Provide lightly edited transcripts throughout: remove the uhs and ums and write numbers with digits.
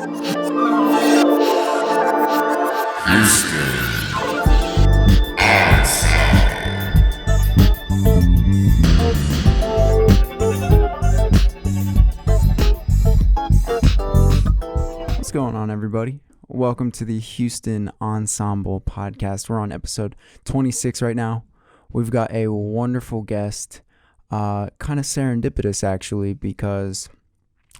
What's going on, everybody? Welcome to the Houston Ensemble podcast. We're on episode 26 right now. We've got a wonderful guest, kind of serendipitous actually, because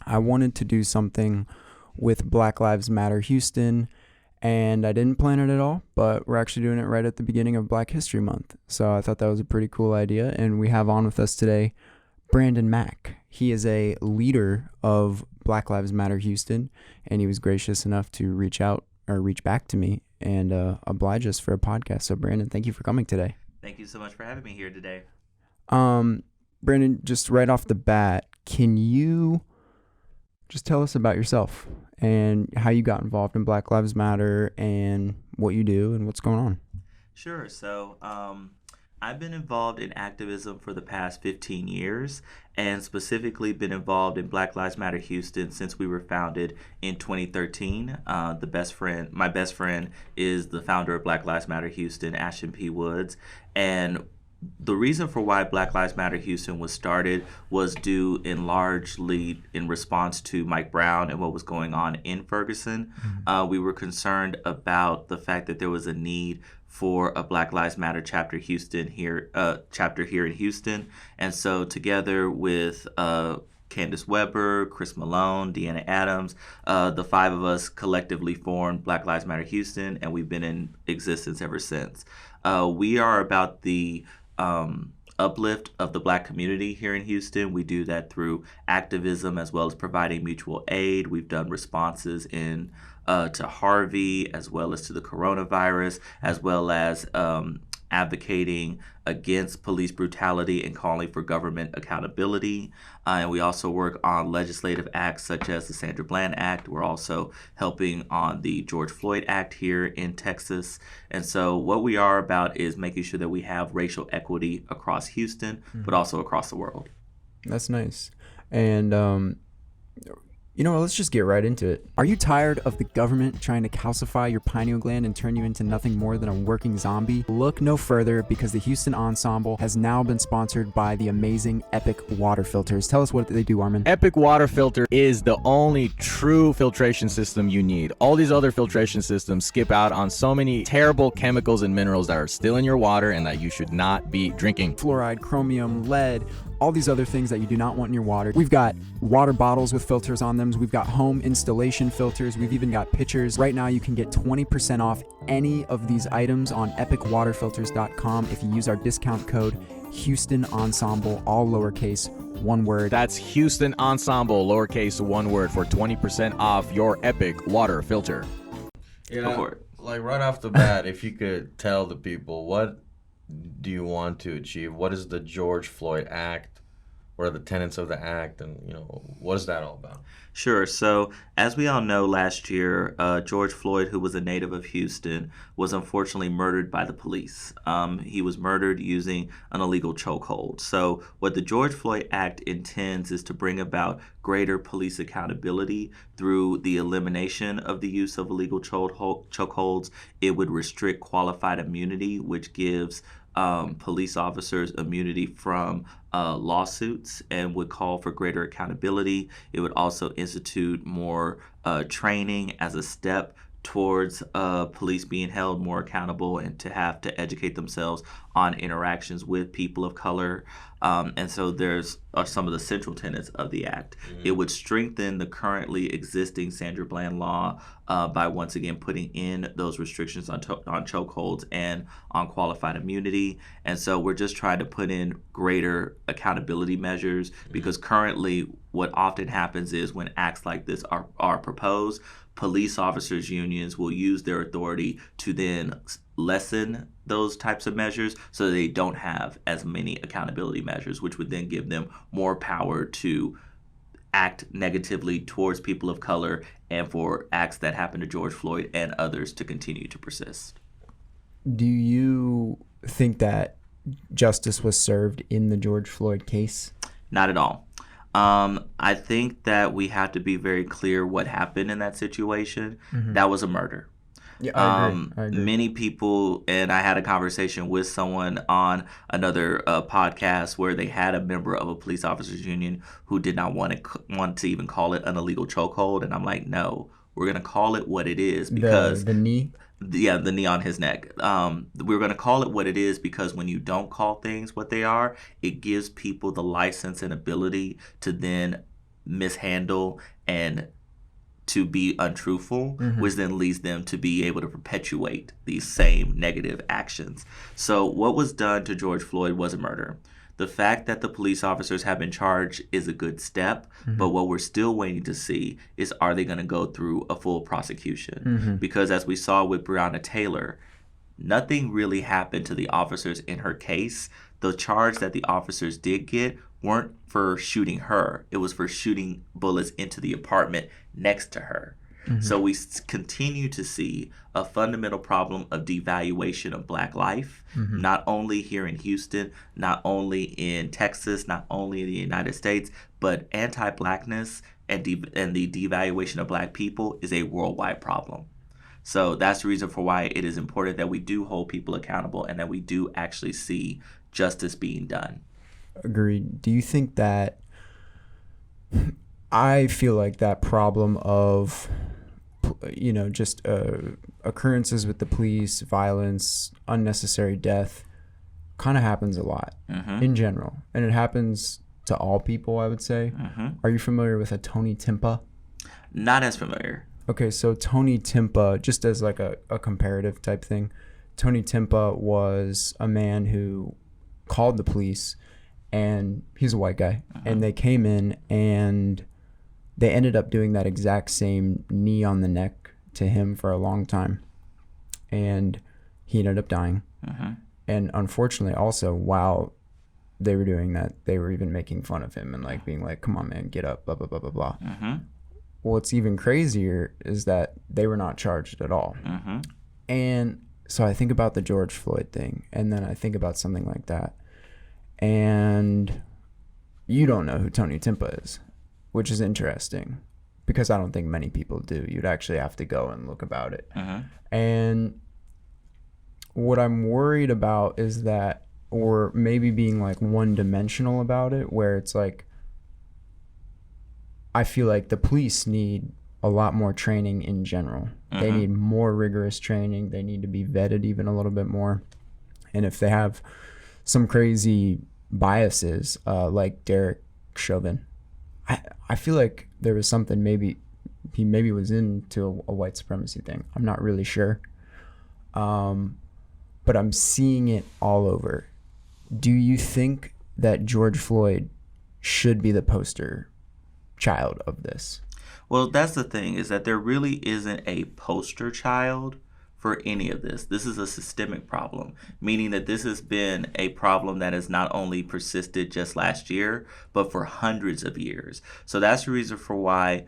I wanted to do something with Black Lives Matter Houston, and I didn't plan it at all, but we're actually doing it right at the beginning of Black History Month. So I thought that was a pretty cool idea, and we have on with us today Brandon Mack. He is a leader of Black Lives Matter Houston, and he was gracious enough to reach back to me and oblige us for a podcast. So Brandon, thank you for coming today. Thank you so much for having me here today. Brandon, just right off the bat, can you just tell us about yourself and how you got involved in Black Lives Matter and what you do and what's going on? Sure. So I've been involved in activism for the past 15 years and specifically been involved in Black Lives Matter Houston since we were founded in 2013. My best friend is the founder of Black Lives Matter Houston, Ashton P. Woods. And the reason for why Black Lives Matter Houston was started was due largely in response to Mike Brown and what was going on in Ferguson. Mm-hmm. We were concerned about the fact that there was a need for a Black Lives Matter chapter here in Houston. And so together with Candace Weber, Chris Malone, Deanna Adams, the five of us collectively formed Black Lives Matter Houston, and we've been in existence ever since. We are about the uplift of the Black community here in Houston. We do that through activism as well as providing mutual aid. We've done responses to Harvey, as well as to the coronavirus, as well as advocating against police brutality and calling for government accountability. And we also work on legislative acts such as the Sandra Bland Act. We're also helping on the George Floyd Act here in Texas. And so what we are about is making sure that we have racial equity across Houston, but also across the world. That's nice. And let's just get right into it. Are you tired of the government trying to calcify your pineal gland and turn you into nothing more than a working zombie? Look no further, because the Houston Ensemble has now been sponsored by the amazing Epic Water Filters. Tell us what they do, Armin. Epic Water Filter is the only true filtration system you need. All these other filtration systems skip out on so many terrible chemicals and minerals that are still in your water and that you should not be drinking. Fluoride, chromium, lead, all these other things that you do not want in your water. We've got water bottles with filters on them. We've got home installation filters. We've even got pitchers. Right now, you can get 20% off any of these items on epicwaterfilters.com if you use our discount code Houston Ensemble, all lowercase, one word. That's Houston Ensemble, lowercase, one word, for 20% off your Epic Water Filter. Like right off the bat, if you could tell the people, what do you want to achieve? What is the George Floyd Act? What are the tenets of the act, and what is that all about? Sure. So as we all know, last year, George Floyd, who was a native of Houston, was unfortunately murdered by the police. He was murdered using an illegal chokehold. So what the George Floyd Act intends is to bring about greater police accountability through the elimination of the use of illegal chokeholds. It would restrict qualified immunity, which gives police officers immunity from lawsuits, and would call for greater accountability. It would also institute more training as a step towards police being held more accountable and to have to educate themselves on interactions with people of color. And so there's some of the central tenets of the act. Mm-hmm. It would strengthen the currently existing Sandra Bland law by once again putting in those restrictions on chokeholds and on qualified immunity. And so we're just trying to put in greater accountability measures, because currently what often happens is when acts like this are proposed, police officers' unions will use their authority to then lessen those types of measures so they don't have as many accountability measures, which would then give them more power to act negatively towards people of color and for acts that happened to George Floyd and others to continue to persist. Do you think that justice was served in the George Floyd case? Not at all. I think that we have to be very clear what happened in that situation. Mm-hmm. That was a murder. Yeah, I agree. Many people, and I had a conversation with someone on another podcast where they had a member of a police officers union who did not want to even call it an illegal chokehold, and I'm like, no, we're gonna call it what it is because The knee. yeah, the knee on his neck. We're going to call it what it is because when you don't call things what they are, it gives people the license and ability to then mishandle and to be untruthful, which then leads them to be able to perpetuate these same negative actions. So what was done to George Floyd was a murder. The fact that the police officers have been charged is a good step, but what we're still waiting to see is, are they going to go through a full prosecution? Because as we saw with Breonna Taylor, nothing really happened to the officers in her case. The charge that the officers did get weren't for shooting her. It was for shooting bullets into the apartment next to her. So we continue to see a fundamental problem of devaluation of Black life, not only here in Houston, not only in Texas, not only in the United States, but anti-Blackness and the devaluation of Black people is a worldwide problem. So that's the reason for why it is important that we do hold people accountable and that we do actually see justice being done. Agreed. Do you think that I feel like that problem of, just occurrences with the police, violence, unnecessary death kind of happens a lot in general. And it happens to all people, I would say. Are you familiar with a Tony Timpa? Not as familiar. Okay, so Tony Timpa, just as like a comparative type thing, Tony Timpa was a man who called the police, and he's a white guy, and they came in and they ended up doing that exact same knee on the neck to him for a long time, and he ended up dying. And unfortunately also, while they were doing that, they were even making fun of him and like being like, come on man, get up, blah blah blah blah blah. What's even crazier is that they were not charged at all. And so I think about the George Floyd thing, and then I think about something like that, and you don't know who Tony Timpa is, which is interesting because I don't think many people do. You'd actually have to go and look about it. And what I'm worried about is that, or maybe being like one-dimensional about it, where it's like, I feel like the police need a lot more training in general. They need more rigorous training. They need to be vetted even a little bit more. And if they have some crazy biases, like Derek Chauvin, I feel like there was something, maybe he was into a white supremacy thing. I'm not really sure. But I'm seeing it all over. Do you think that George Floyd should be the poster child of this? Well, that's the thing, is that there really isn't a poster child for any of this. This is a systemic problem, meaning that this has been a problem that has not only persisted just last year, but for hundreds of years. So that's the reason for why,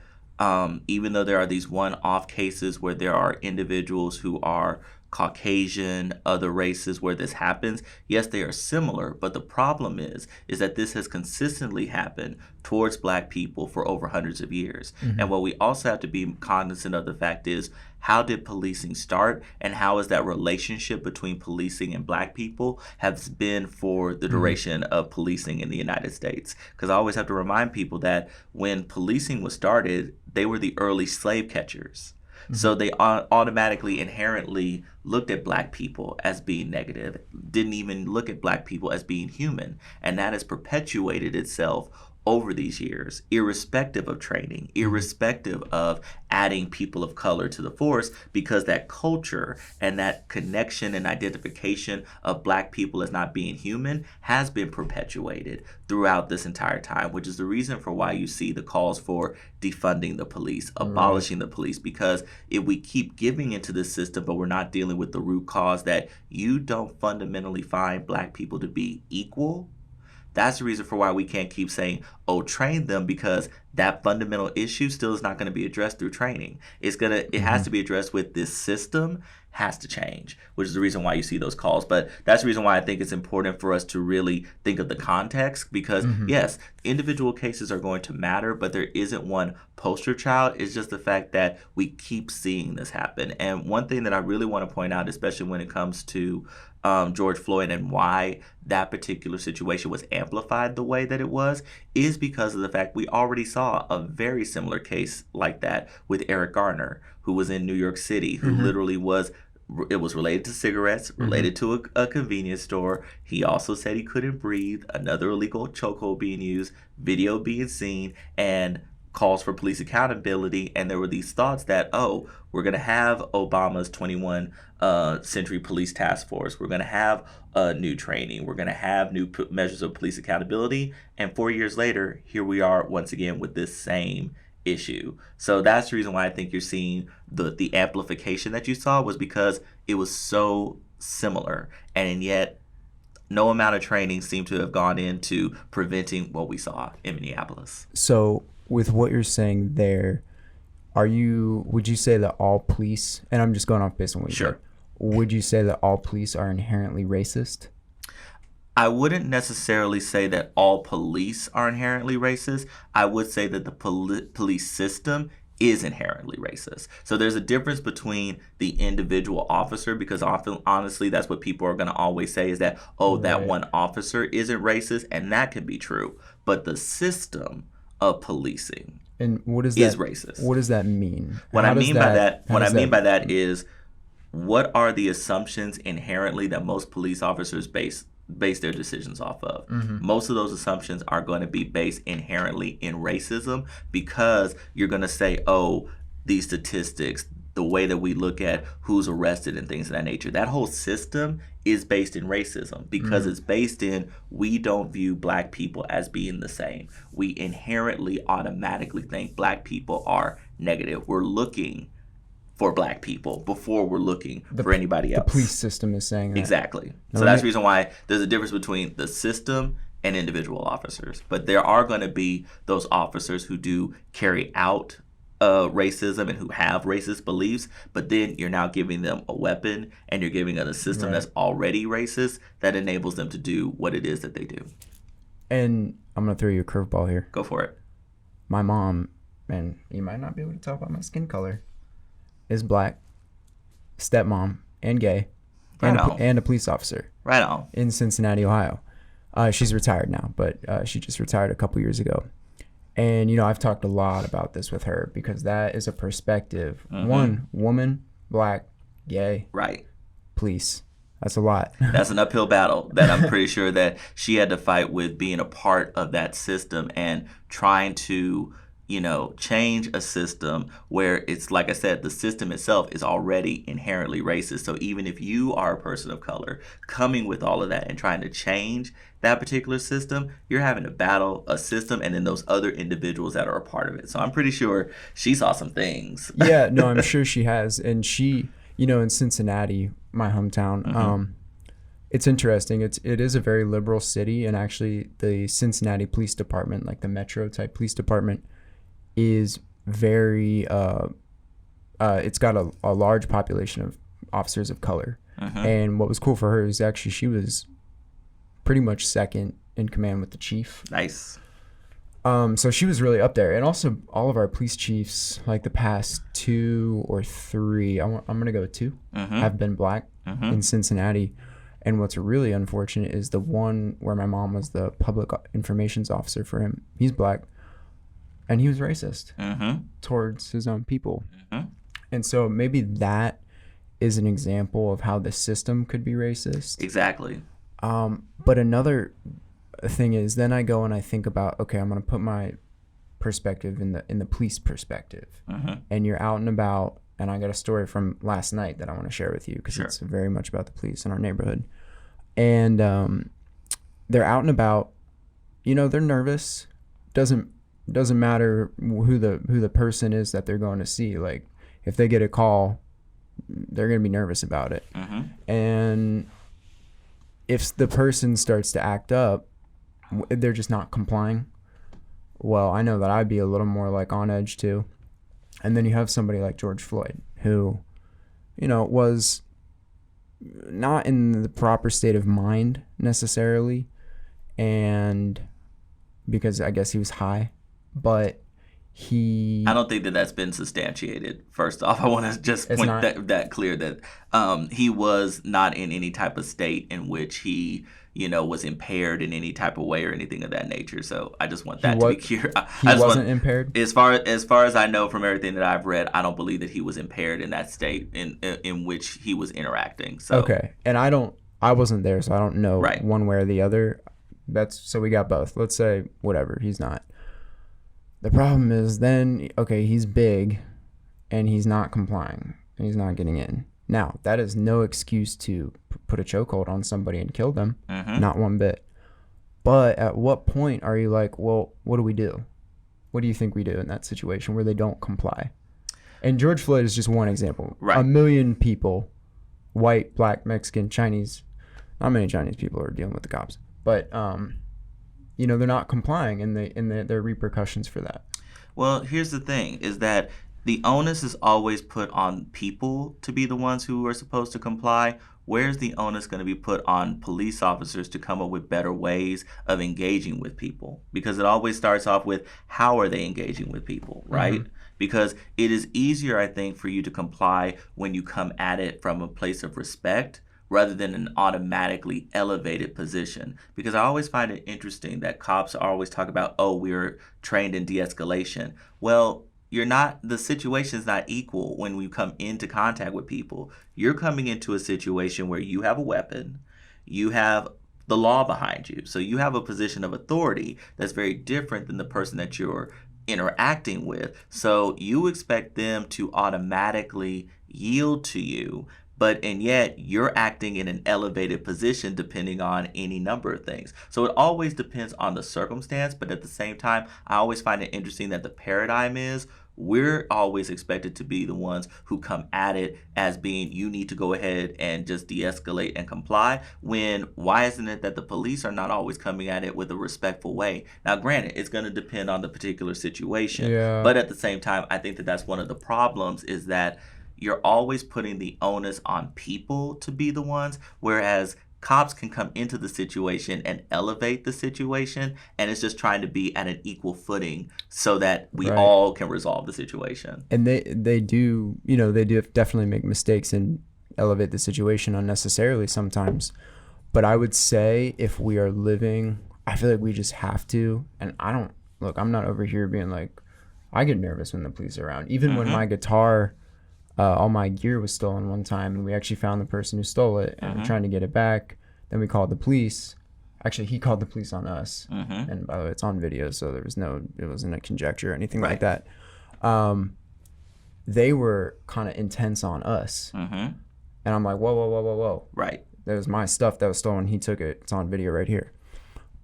even though there are these one-off cases where there are individuals who are Caucasian, other races where this happens, yes, they are similar, but the problem is that this has consistently happened towards Black people for over hundreds of years. And what we also have to be cognizant of the fact is, how did policing start, and how is that relationship between policing and Black people has been for the duration of policing in the United States? Because I always have to remind people that when policing was started, they were the early slave catchers. So they automatically, inherently looked at Black people as being negative, didn't even look at Black people as being human. And that has perpetuated itself over these years, irrespective of training, irrespective of adding people of color to the force, because that culture and that connection and identification of Black people as not being human has been perpetuated throughout this entire time, which is the reason for why you see the calls for defunding the police, abolishing the police, because if we keep giving into this system, but we're not dealing with the root cause that you don't fundamentally find Black people to be equal, that's the reason for why we can't keep saying, train them, because that fundamental issue still is not going to be addressed through training. It has to be addressed with this system has to change, which is the reason why you see those calls. But that's the reason why I think it's important for us to really think of the context, because yes, individual cases are going to matter, but there isn't one poster child. It's just the fact that we keep seeing this happen. And one thing that I really want to point out, especially when it comes to George Floyd and why that particular situation was amplified the way that it was, is because of the fact we already saw a very similar case like that with Eric Garner, who was in New York City, who literally it was related to cigarettes, related to a convenience store. He also said he couldn't breathe, another illegal chokehold being used, video being seen, and calls for police accountability. And there were these thoughts that, oh, we're going to have Obama's 21 century police task force. We're going to have new training. We're going to have new measures of police accountability. And 4 years later, here we are once again with this same issue. So that's the reason why I think you're seeing the amplification that you saw, was because it was so similar, and yet no amount of training seemed to have gone into preventing what we saw in Minneapolis. So with what you're saying there, would you say that all police, and I'm just going off based on what you said, would you say that all police are inherently racist? I wouldn't necessarily say that all police are inherently racist. I would say that the police system is inherently racist. So there's a difference between the individual officer, because often, honestly, that's what people are going to always say, is that, oh, that one officer isn't racist, and that can be true. But the system of policing is racist. What does that mean? What I mean by that is, what are the assumptions inherently that most police officers base their decisions off of? Most of those assumptions are going to be based inherently in racism, because you're going to say, oh, these statistics, the way that we look at who's arrested and things of that nature, that whole system is based in racism, because it's based in, we don't view black people as being the same. We inherently automatically think black people are negative. We're looking for black people before we're looking for anybody else. The police system is saying that. Exactly. So that's the reason why there's a difference between the system and individual officers. But there are going to be those officers who do carry out racism and who have racist beliefs, but then you're now giving them a weapon, and you're giving them a system that's already racist that enables them to do what it is that they do. And I'm going to throw you a curveball here. Go for it. My mom, and you might not be able to tell by my skin color, is black, stepmom, and gay, and a police officer. Right on. In Cincinnati, Ohio. She's retired now, but she just retired a couple years ago. And, I've talked a lot about this with her, because that is a perspective. One, woman, black, gay. Right. Police. That's a lot. That's an uphill battle that I'm pretty sure that she had to fight with, being a part of that system and trying to change a system where it's, like I said, the system itself is already inherently racist. So even if you are a person of color coming with all of that and trying to change that particular system, you're having to battle a system and then those other individuals that are a part of it. So I'm pretty sure she saw some things. Yeah, no, I'm sure she has. And she, in Cincinnati, my hometown, it's interesting. It is a very liberal city, and actually the Cincinnati Police Department, like the Metro type police department, is very it's got a large population of officers of color. And what was cool for her is actually she was pretty much second in command with the chief. Nice. So she was really up there. And also all of our police chiefs, like the past 2 or 3, I'm gonna go with 2, have been black in Cincinnati. And what's really unfortunate is the one where my mom was the public informations officer for him. He's black. And he was racist towards his own people. And so maybe that is an example of how the system could be racist. Exactly. But another thing is, then I go and I think about, okay, I'm going to put my perspective in the police perspective. And you're out and about, and I got a story from last night that I want to share with you, because it's very much about the police in our neighborhood. And they're out and about, they're nervous. Doesn't matter who the person is that they're going to see. Like, if they get a call, they're going to be nervous about it. And if the person starts to act up, they're just not complying. well, I know that I'd be a little more like on edge too. And then you have somebody like George Floyd who, was not in the proper state of mind necessarily, and because I guess he was high, but I don't think that that's been substantiated. First off, I want to just point that clear that he was not in any type of state in which he, was impaired in any type of way or anything of that nature. So I just want that to be clear. He wasn't impaired? As far as I know from everything that I've read, I don't believe that he was impaired in that state in which he was interacting. So okay, and I wasn't there, so I don't know one way or the other. So we got both. Let's say whatever, he's not. The problem is then, okay, he's big and he's not complying and he's not getting in. Now, that is no excuse to put a chokehold on somebody and kill them. Mm-hmm. Not one bit. But at what point are you like, well, what do we do? What do you think we do in that situation where they don't comply? And George Floyd is just one example. Right. 1 million people, white, black, Mexican, Chinese, not many Chinese people are dealing with the cops. But, they're not complying, and there are repercussions for that. Well, here's the thing, is that the onus is always put on people to be the ones who are supposed to comply. Where's the onus going to be put on police officers to come up with better ways of engaging with people? Because it always starts off with, how are they engaging with people, right? Mm-hmm. Because it is easier, I think, for you to comply when you come at it from a place of respect rather than an automatically elevated position. Because I always find it interesting that cops always talk about, we're trained in de-escalation. Well, the situation's not equal when we come into contact with people. You're coming into a situation where you have a weapon, you have the law behind you. So you have a position of authority that's very different than the person that you're interacting with. So you expect them to automatically yield to you, and yet you're acting in an elevated position depending on any number of things. So it always depends on the circumstance, but at the same time, I always find it interesting that the paradigm is we're always expected to be the ones who come at it as being, you need to go ahead and just de-escalate and comply, when why isn't it that the police are not always coming at it with a respectful way? Now, granted, it's going to depend on the particular situation, but at the same time, I think that that's one of the problems, is that you're always putting the onus on people to be the ones, whereas cops can come into the situation and elevate the situation, and it's just trying to be at an equal footing so that we all can resolve the situation. And they do definitely make mistakes and elevate the situation unnecessarily sometimes. But I would say if we are living, I feel like we just have to, and I'm not over here being like, I get nervous when the police are around. Even when my guitar, all my gear was stolen one time, and we actually found the person who stole it, and we're trying to get it back. Then we called the police. Actually, he called the police on us. And by the way, it's on video, so it wasn't a conjecture or anything like that. They were kind of intense on us. And I'm like, whoa. Right. That was my stuff that was stolen. He took it. It's on video right here.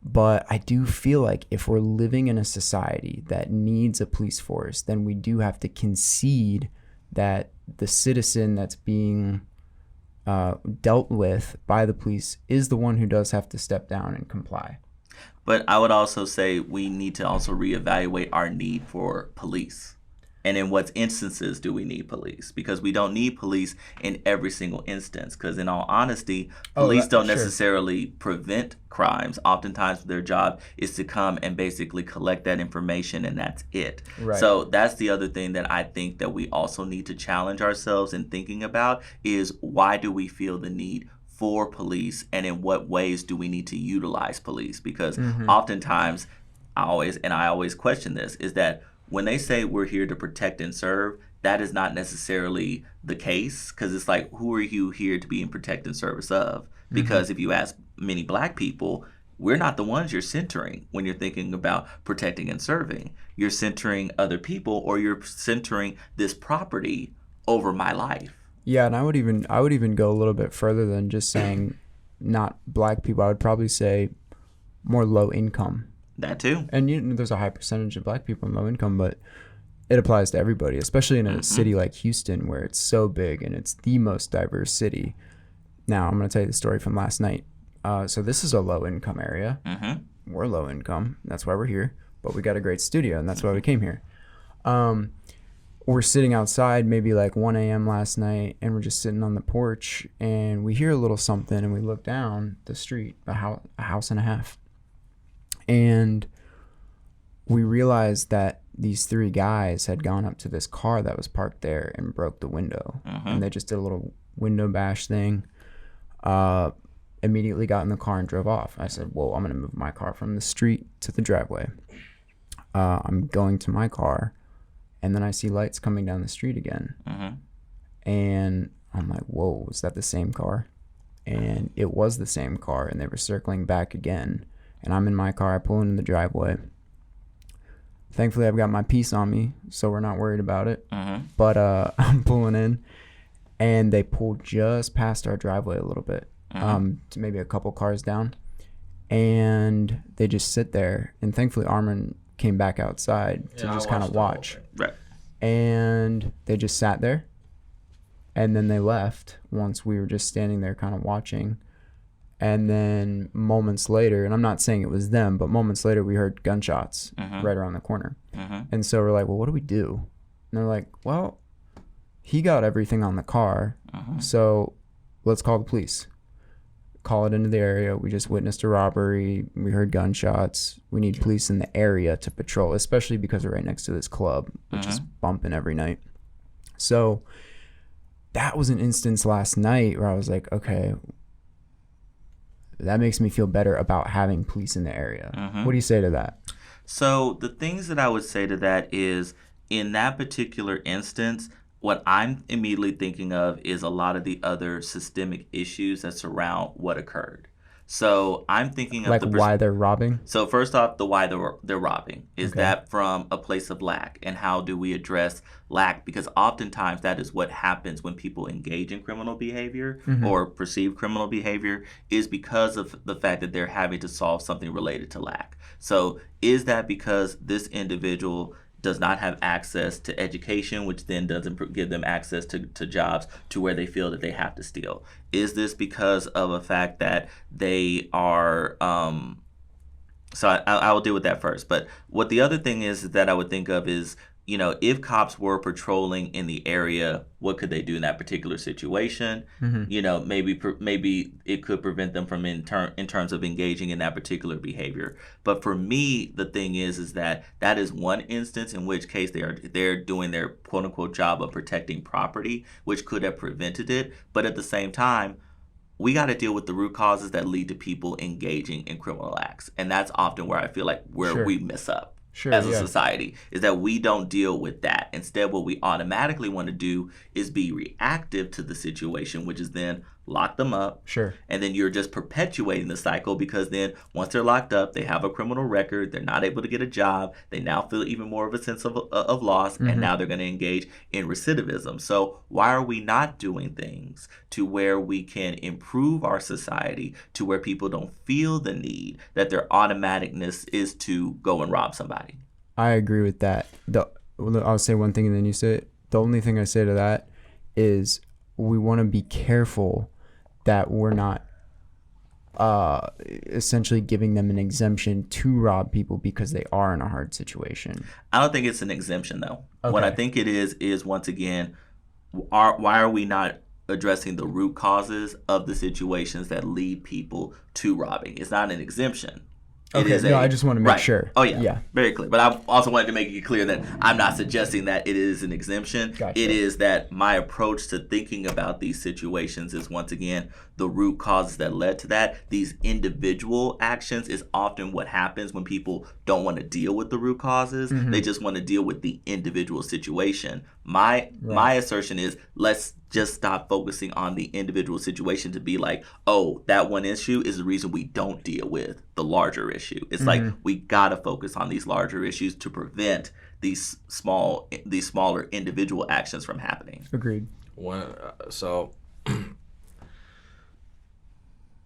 But I do feel like if we're living in a society that needs a police force, then we do have to concede that the citizen that's being dealt with by the police is the one who does have to step down and comply. But I would also say we need to also reevaluate our need for police. And in what instances do we need police? Because we don't need police in every single instance. Because in all honesty, police don't necessarily prevent crimes. Oftentimes their job is to come and basically collect that information, and that's it. Right. So that's the other thing that I think that we also need to challenge ourselves in thinking about, is why do we feel the need for police, and in what ways do we need to utilize police? Because oftentimes, I always question this, is that when they say we're here to protect and serve, that is not necessarily the case, because it's like, who are you here to be in protect and service of? Because if you ask many black people, we're not the ones you're centering when you're thinking about protecting and serving. You're centering other people, or you're centering this property over my life. Yeah, and I would even go a little bit further than just saying not black people. I would probably say more low income. That too. And there's a high percentage of black people in low income, but it applies to everybody, especially in a city like Houston, where it's so big and it's the most diverse city. Now, I'm going to tell you the story from last night. So this is a low income area. We're low income. That's why we're here. but we got a great studio, and that's why we came here. We're sitting outside maybe like 1 a.m. last night, and we're just sitting on the porch, and we hear a little something, and we look down the street, a house and a half, and we realized that these 3 guys had gone up to this car that was parked there and broke the window. And they just did a little window bash thing. Immediately got in the car and drove off. I said, whoa, I'm going to move my car from the street to the driveway. I'm going to my car, and then I see lights coming down the street again. And I'm like, whoa, is that the same car? And it was the same car, and they were circling back again. And I'm in my car. I pull into the driveway. Thankfully, I've got my piece on me, so we're not worried about it. But I'm pulling in, and they pulled just past our driveway a little bit, to maybe a couple cars down. And they just sit there. And thankfully, Armin came back outside to just kind of watch. Right. And they just sat there. And then they left once we were just standing there kind of watching. And then moments later, and I'm not saying it was them, but moments later we heard gunshots right around the corner. And so we're like, well, what do we do? And they're like, well, he got everything on the car, so let's call the police. Call it into the area. We just witnessed a robbery. We heard gunshots. We need police in the area to patrol, especially because we're right next to this club, which is bumping every night. So that was an instance last night where I was like, okay, that makes me feel better about having police in the area. What do you say to that? So the things that I would say to that is, in that particular instance, what I'm immediately thinking of is a lot of the other systemic issues that surround what occurred. So I'm thinking of like why they're robbing. So first off, the why they're robbing is that from a place of lack, and how do we address lack? Because oftentimes that is what happens when people engage in criminal behavior or perceive criminal behavior, is because of the fact that they're having to solve something related to lack. So is that because this individual does not have access to education, which then doesn't give them access to jobs to where they feel that they have to steal? Is this because of a fact that they are, so I will deal with that first. But what the other thing is that I would think of is, you know, if cops were patrolling in the area, what could they do in that particular situation? You know, maybe it could prevent them from in terms of engaging in that particular behavior. But for me, the thing is that is one instance in which case they're doing their quote unquote job of protecting property, which could have prevented it. But at the same time, we got to deal with the root causes that lead to people engaging in criminal acts, and that's often where I feel like we mess up. As a society, is that we don't deal with that. Instead, what we automatically want to do is be reactive to the situation, which is then lock them up. And then you're just perpetuating the cycle, because then once they're locked up, they have a criminal record. They're not able to get a job. They now feel even more of a sense of loss, and now they're going to engage in recidivism. So why are we not doing things to where we can improve our society to where people don't feel the need that their automaticness is to go and rob somebody? I agree with that. I'll say one thing and then you say it. The only thing I say to that is we want to be careful that we're not essentially giving them an exemption to rob people because they are in a hard situation. I don't think it's an exemption, though. What I think it is once again, why are we not addressing the root causes of the situations that lead people to robbing? It's not an exemption. I just want to make sure. Oh, yeah. Very clear. But I also wanted to make it clear that I'm not suggesting that it is an exemption. Gotcha. It is that my approach to thinking about these situations is, once again, the root causes that led to that. These individual actions is often what happens when people don't want to deal with the root causes. They just want to deal with the individual situation. My assertion is, let's just stop focusing on the individual situation to be like, oh, that one issue is the reason we don't deal with the larger issue. It's like we gotta focus on these larger issues to prevent these smaller individual actions from happening. Agreed. So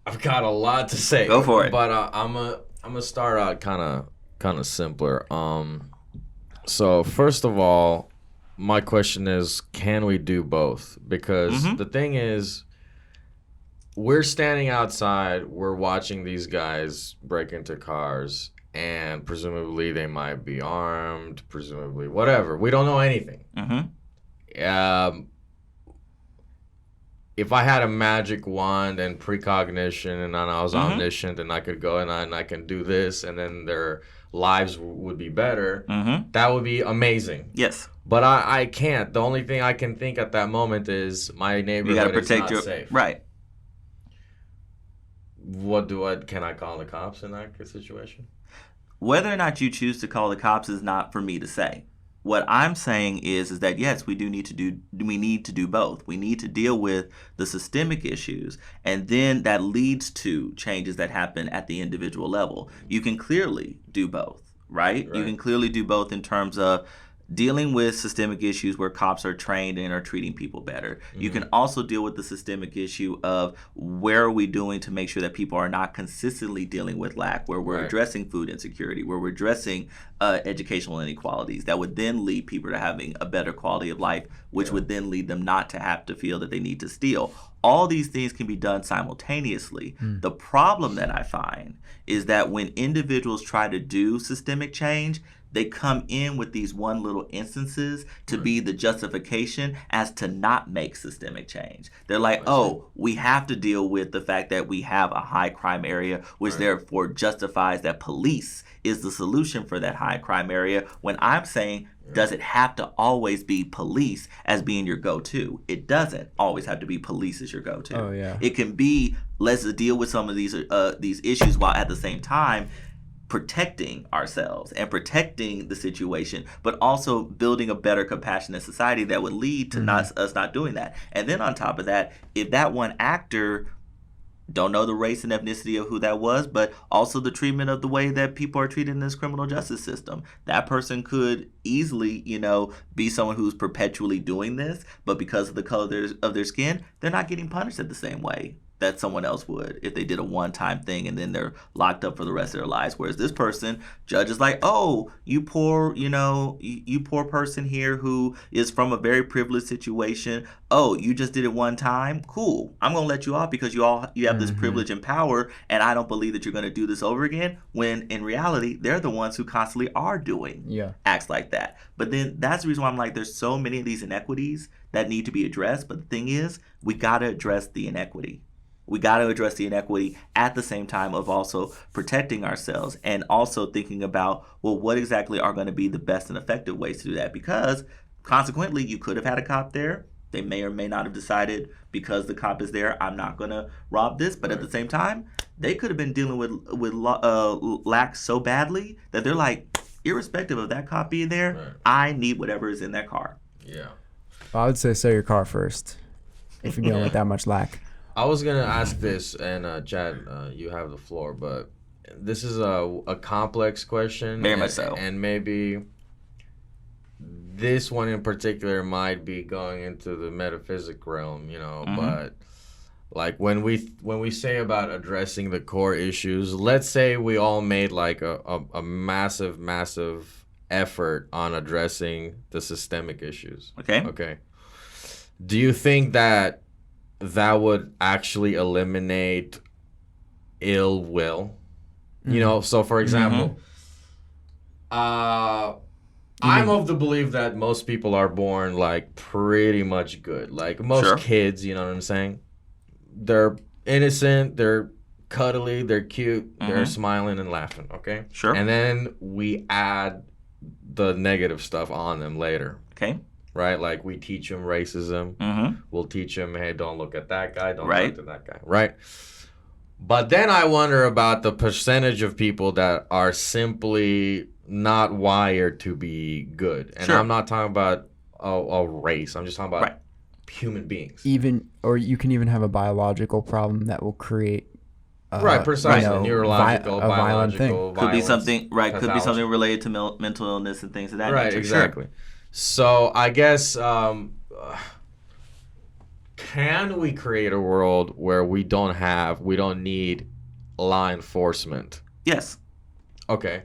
I've got a lot to say. Go for it. But I'm gonna start out kind of simpler. So first of all, my question is, can we do both? Because the thing is, we're standing outside, we're watching these guys break into cars, and presumably they might be armed, presumably whatever. We don't know anything. If I had a magic wand and precognition and I was omniscient and I could go and I can do this and then their lives would be better, that would be amazing. Yes. But I can't. The only thing I can think at that moment is my neighborhood is not safe. Right. Can I call the cops in that situation? Whether or not you choose to call the cops is not for me to say. What I'm saying is that yes, we need to do both. We need to deal with the systemic issues, and then that leads to changes that happen at the individual level. You can clearly do both, right? You can clearly do both in terms of dealing with systemic issues where cops are trained and are treating people better. You can also deal with the systemic issue of where are we doing to make sure that people are not consistently dealing with lack, where we're addressing food insecurity, where we're addressing educational inequalities that would then lead people to having a better quality of life, which would then lead them not to have to feel that they need to steal. All these things can be done simultaneously. The problem that I find is that when individuals try to do systemic change, they come in with these one little instances to be the justification as to not make systemic change. They're like, oh, we have to deal with the fact that we have a high crime area, which therefore justifies that police is the solution for that high crime area. When I'm saying, does it have to always be police as being your go-to? It doesn't always have to be police as your go-to. Oh, yeah. It can be, let's deal with some of these issues while at the same time protecting ourselves and protecting the situation, but also building a better compassionate society that would lead to us not doing that. And then on top of that, if that one actor, don't know the race and ethnicity of who that was, but also the treatment of the way that people are treated in this criminal justice system, that person could easily, be someone who's perpetually doing this, but because of the color of their skin, they're not getting punished at the same way that someone else would if they did a one-time thing and then they're locked up for the rest of their lives. Whereas this person, judge is like, oh, you poor person here who is from a very privileged situation. Oh, you just did it one time? Cool. I'm going to let you off because you have this privilege and power, and I don't believe that you're going to do this over again, when in reality, they're the ones who constantly are doing acts like that. But then that's the reason why I'm like, there's so many of these inequities that need to be addressed. But the thing is, we got to address the inequity. We got to address the inequity at the same time of also protecting ourselves and also thinking about, well, what exactly are going to be the best and effective ways to do that? Because consequently, you could have had a cop there. They may or may not have decided, because the cop is there, I'm not going to rob this. But at the same time, they could have been dealing with lack so badly that they're like, irrespective of that cop being there, I need whatever is in that car. Yeah. Well, I would say sell your car first if you're dealing with that much lack. I was gonna ask this, and Chad, you have the floor, but this is a complex question. Very much so. And maybe this one in particular might be going into the metaphysic realm, but like when we say about addressing the core issues, let's say we all made like a massive effort on addressing the systemic issues. Okay. Do you think that would actually eliminate ill will? So for example, I'm of the belief that most people are born like pretty much good. Like most kids, you know what I'm saying? They're innocent, they're cuddly, they're cute, they're smiling and laughing, okay? Sure. And then we add the negative stuff on them later. Okay. Right? Like we teach them racism. We'll teach them, hey, don't look at that guy, don't look at that guy. Right? But then I wonder about the percentage of people that are simply not wired to be good. And I'm not talking about a race. I'm just talking about human beings. Or you can even have a biological problem that will create precisely. Neurological, a violent thing. Could be something Could be something related to mental illness and things of that nature. Right, exactly. So I guess, can we create a world where we don't need law enforcement? Yes. Okay.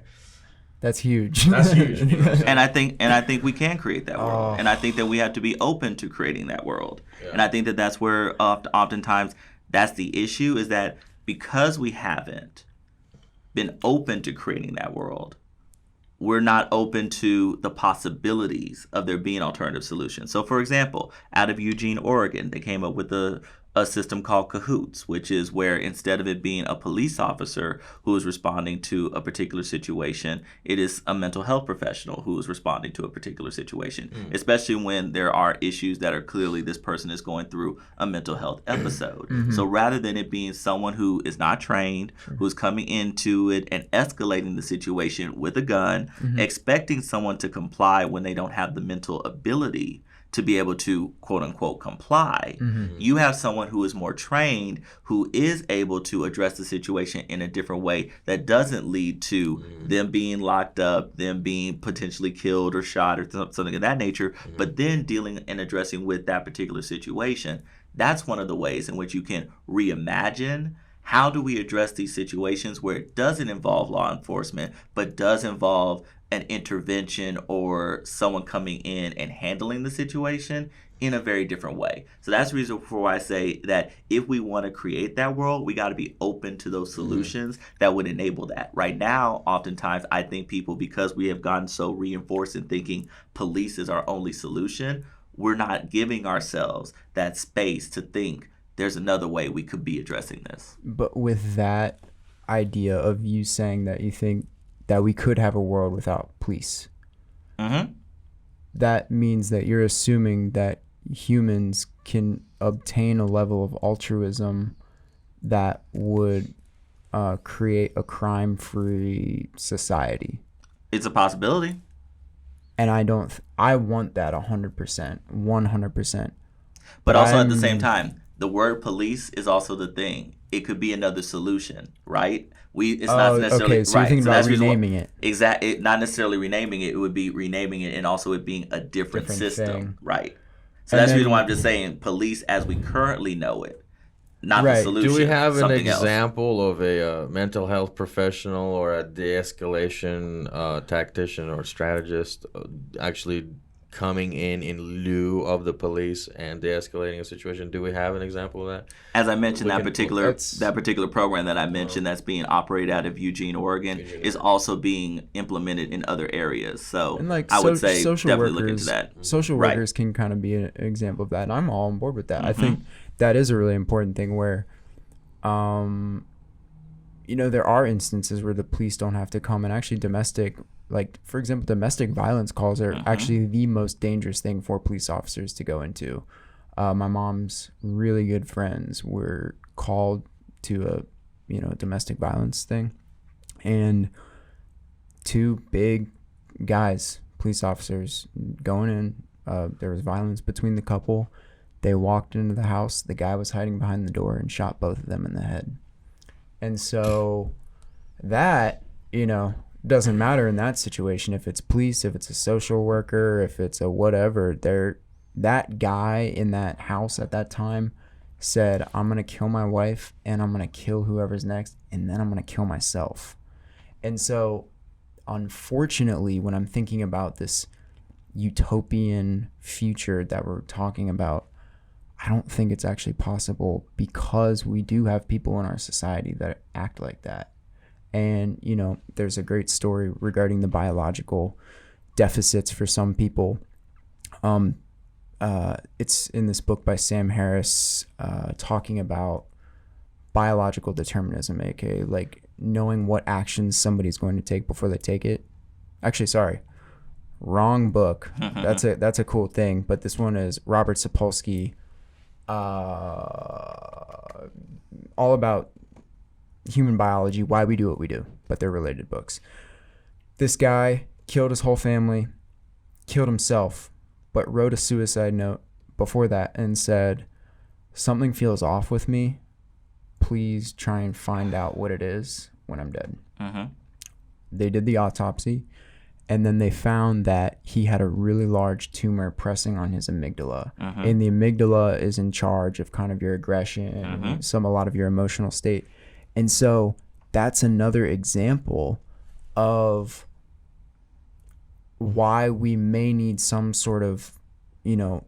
That's huge. That's huge. And I think we can create that world. And I think that we have to be open to creating that world. Yeah. And I think that that's where oftentimes that's the issue, is that because we haven't, been open to creating that world, we're not open to the possibilities of there being alternative solutions. So, for example, out of Eugene, Oregon, they came up with a system called Cahoots, which is where instead of it being a police officer who is responding to a particular situation, it is a mental health professional who is responding to a particular situation, especially when there are issues that are clearly this person is going through a mental health episode. So rather than it being someone who is not trained, who's coming into it and escalating the situation with a gun, expecting someone to comply when they don't have the mental ability to be able to, quote unquote, comply. You have someone who is more trained, who is able to address the situation in a different way that doesn't lead to them being locked up, them being potentially killed or shot or something of that nature, but then dealing and addressing with that particular situation. That's one of the ways in which you can reimagine how do we address these situations where it doesn't involve law enforcement, but does involve an intervention or someone coming in and handling the situation in a very different way. So that's the reason for why I say that if we want to create that world, we got to be open to those solutions that would enable that. Right now, oftentimes, I think people, because we have gotten so reinforced in thinking police is our only solution, we're not giving ourselves that space to think there's another way we could be addressing this. But with that idea of you saying that you think that we could have a world without police, that means that you're assuming that humans can obtain a level of altruism that would create a crime-free society. It's a possibility. And I want that 100%, 100%. But also at the same time, the word police is also the thing. It could be another solution, right? It's not necessarily okay. So you're thinking about renaming it. Exactly. Not necessarily renaming it. It would be renaming it and also it being a different system, thing. Right? So that's the reason why I'm just saying police as we currently know it, not the solution. Do we have an something example of a mental health professional or a de-escalation tactician or strategist actually coming in lieu of the police and de-escalating a situation? Do we have an example of that? As I mentioned, that particular program that I mentioned that's being operated out of Eugene, Oregon, is also being implemented in other areas. So I would say definitely look into that. Social workers can kind of be an example of that, and I'm all on board with that. I think that is a really important thing where, there are instances where the police don't have to come, and actually for example, domestic violence calls are actually the most dangerous thing for police officers to go into. My mom's really good friends were called to a domestic violence thing, and two big guys, police officers, going in. There was violence between the couple. They walked into the house. The guy was hiding behind the door and shot both of them in the head. And so that, doesn't matter in that situation if it's police, if it's a social worker, if it's a whatever. That guy in that house at that time said, I'm going to kill my wife and I'm going to kill whoever's next and then I'm going to kill myself. And so unfortunately, when I'm thinking about this utopian future that we're talking about, I don't think it's actually possible because we do have people in our society that act like that. And, there's a great story regarding the biological deficits for some people. It's in this book by Sam Harris, talking about biological determinism, aka like knowing what actions somebody's going to take before they take it. Actually, sorry, wrong book. That's a cool thing. But this one is Robert Sapolsky, all about human biology, why we do what we do, but they're related books. This guy killed his whole family, killed himself, but wrote a suicide note before that and said, something feels off with me. Please try and find out what it is when I'm dead. They did the autopsy, and then they found that he had a really large tumor pressing on his amygdala. And the amygdala is in charge of kind of your aggression, a lot of your emotional state. And so that's another example of why we may need some sort of, a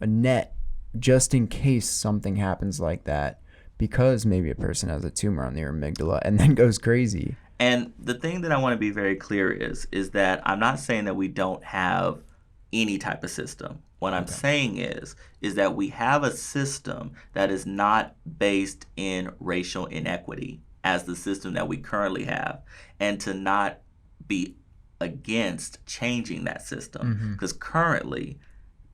net just in case something happens like that, because maybe a person has a tumor on their amygdala and then goes crazy. And the thing that I want to be very clear is that I'm not saying that we don't have any type of system. What I'm saying is that we have a system that is not based in racial inequity as the system that we currently have, and to not be against changing that system. Because currently,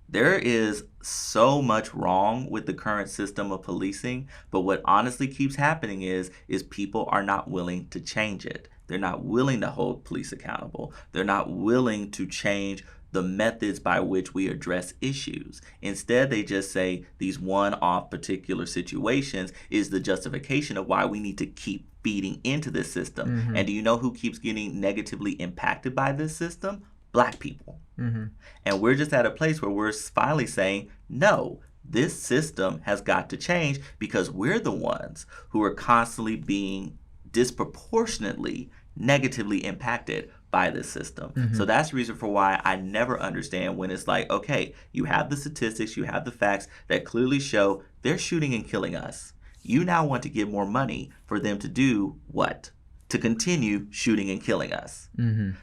there is so much wrong with the current system of policing, but what honestly keeps happening is people are not willing to change it. They're not willing to hold police accountable. They're not willing to change the methods by which we address issues. Instead, they just say these one-off particular situations is the justification of why we need to keep feeding into this system. And do you know who keeps getting negatively impacted by this system? Black people. And we're just at a place where we're finally saying, no, this system has got to change, because we're the ones who are constantly being disproportionately negatively impacted by this system. So that's the reason for why I never understand when it's like, okay, you have the statistics, you have the facts that clearly show they're shooting and killing us. You now want to give more money for them to do what? To continue shooting and killing us.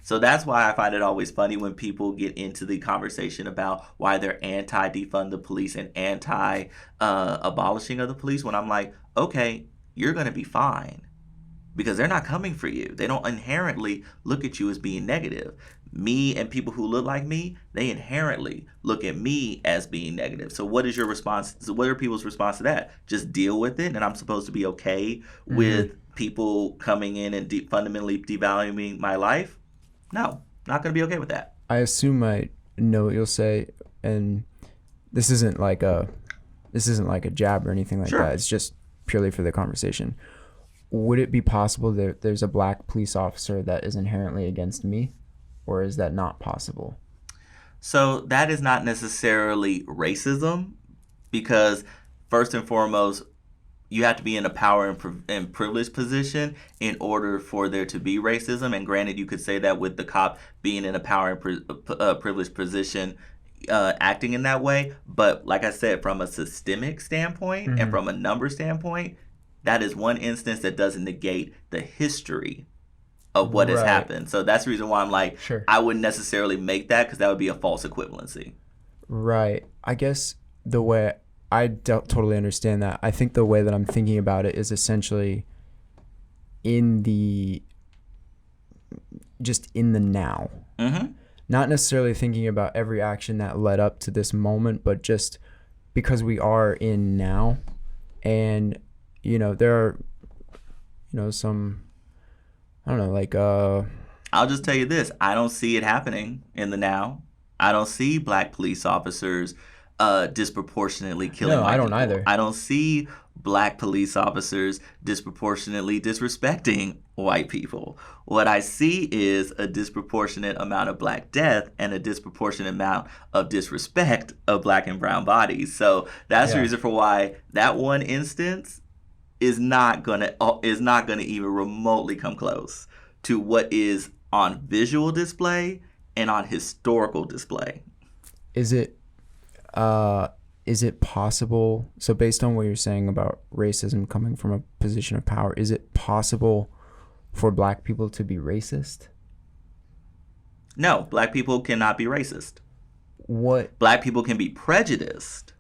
So that's why I find it always funny when people get into the conversation about why they're anti-defund the police and anti-abolishing of the police, when I'm like, okay, you're going to be fine, because they're not coming for you. They don't inherently look at you as being negative. Me and people who look like me, they inherently look at me as being negative. So what is your response? What are people's response to that? Just deal with it, and I'm supposed to be okay with people coming in and fundamentally devaluing my life? No, not going to be okay with that. I assume I know what you'll say, and this isn't like a jab or anything like that. It's just purely for the conversation. Would it be possible that there's a black police officer that is inherently against me, or is that not possible? So that is not necessarily racism, because first and foremost, you have to be in a power and privilege position in order for there to be racism. And granted, you could say that with the cop being in a power and privileged position, acting in that way. But like I said, from a systemic standpoint and from a number standpoint, that is one instance that doesn't negate the history of what has happened. So that's the reason why I'm like, I wouldn't necessarily make that, because that would be a false equivalency. Right. I guess the way I don't totally understand that. I think the way that I'm thinking about it is essentially just in the now. Not necessarily thinking about every action that led up to this moment, but just because we are in now, and there are, some, I don't know, like, I'll just tell you this. I don't see it happening in the now. I don't see black police officers disproportionately killing white people. I don't either. I don't see black police officers disproportionately disrespecting white people. What I see is a disproportionate amount of black death and a disproportionate amount of disrespect of black and brown bodies. So that's the reason for why that one instance is not gonna even remotely come close to what is on visual display and on historical display. Is it possible, so based on what you're saying about racism coming from a position of power, is it possible for black people to be racist? No, black people cannot be racist. What? Black people can be prejudiced.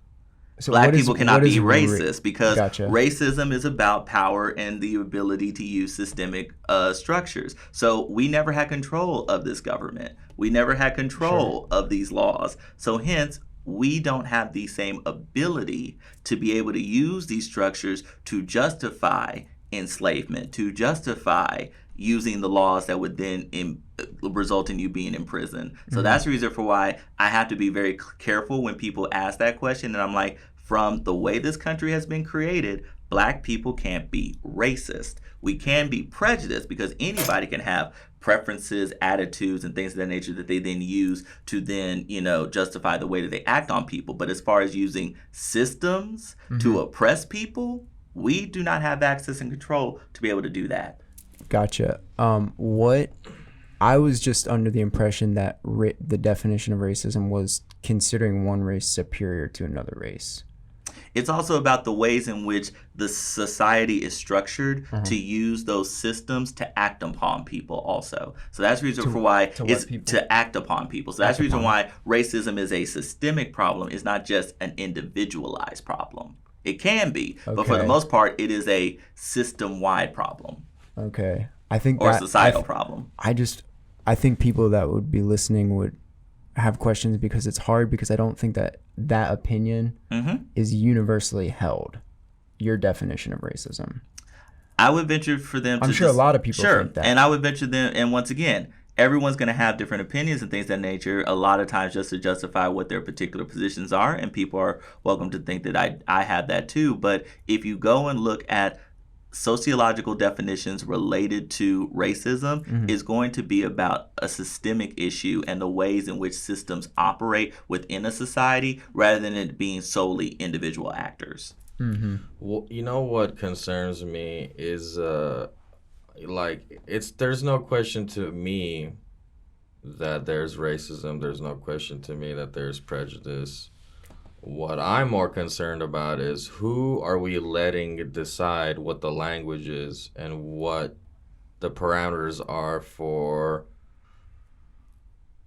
So black people cannot be racist, racist because racism is about power and the ability to use systemic structures. So we never had control of this government. We never had control of these laws. So hence, we don't have the same ability to be able to use these structures to justify enslavement, to justify using the laws that would then result in you being in prison. So that's the reason for why I have to be very careful when people ask that question. And I'm like, from the way this country has been created, black people can't be racist. We can be prejudiced, because anybody can have preferences, attitudes, and things of that nature that they then use to then, justify the way that they act on people. But as far as using systems to oppress people, we do not have access and control to be able to do that. Gotcha. I was just under the impression that the definition of racism was considering one race superior to another race. It's also about the ways in which the society is structured to use those systems to act upon people also. So that's the reason for why it's to act upon people. So that's the reason why racism is a systemic problem. It's not just an individualized problem. It can be, but for the most part, it is a system-wide problem. Okay. I think or a societal problem. I think people that would be listening would have questions because it's hard, because I don't think that opinion is universally held. Your definition of racism. I would venture for them to I'm sure a lot of people think that. And I would venture them, and once again, everyone's going to have different opinions and things of that nature, a lot of times just to justify what their particular positions are, and people are welcome to think that I have that too. But if you go and look at sociological definitions related to racism, is going to be about a systemic issue and the ways in which systems operate within a society rather than it being solely individual actors. Well, you know what concerns me is there's no question to me that there's racism. There's no question to me that there's prejudice. What I'm more concerned about is who are we letting decide what the language is and what the parameters are for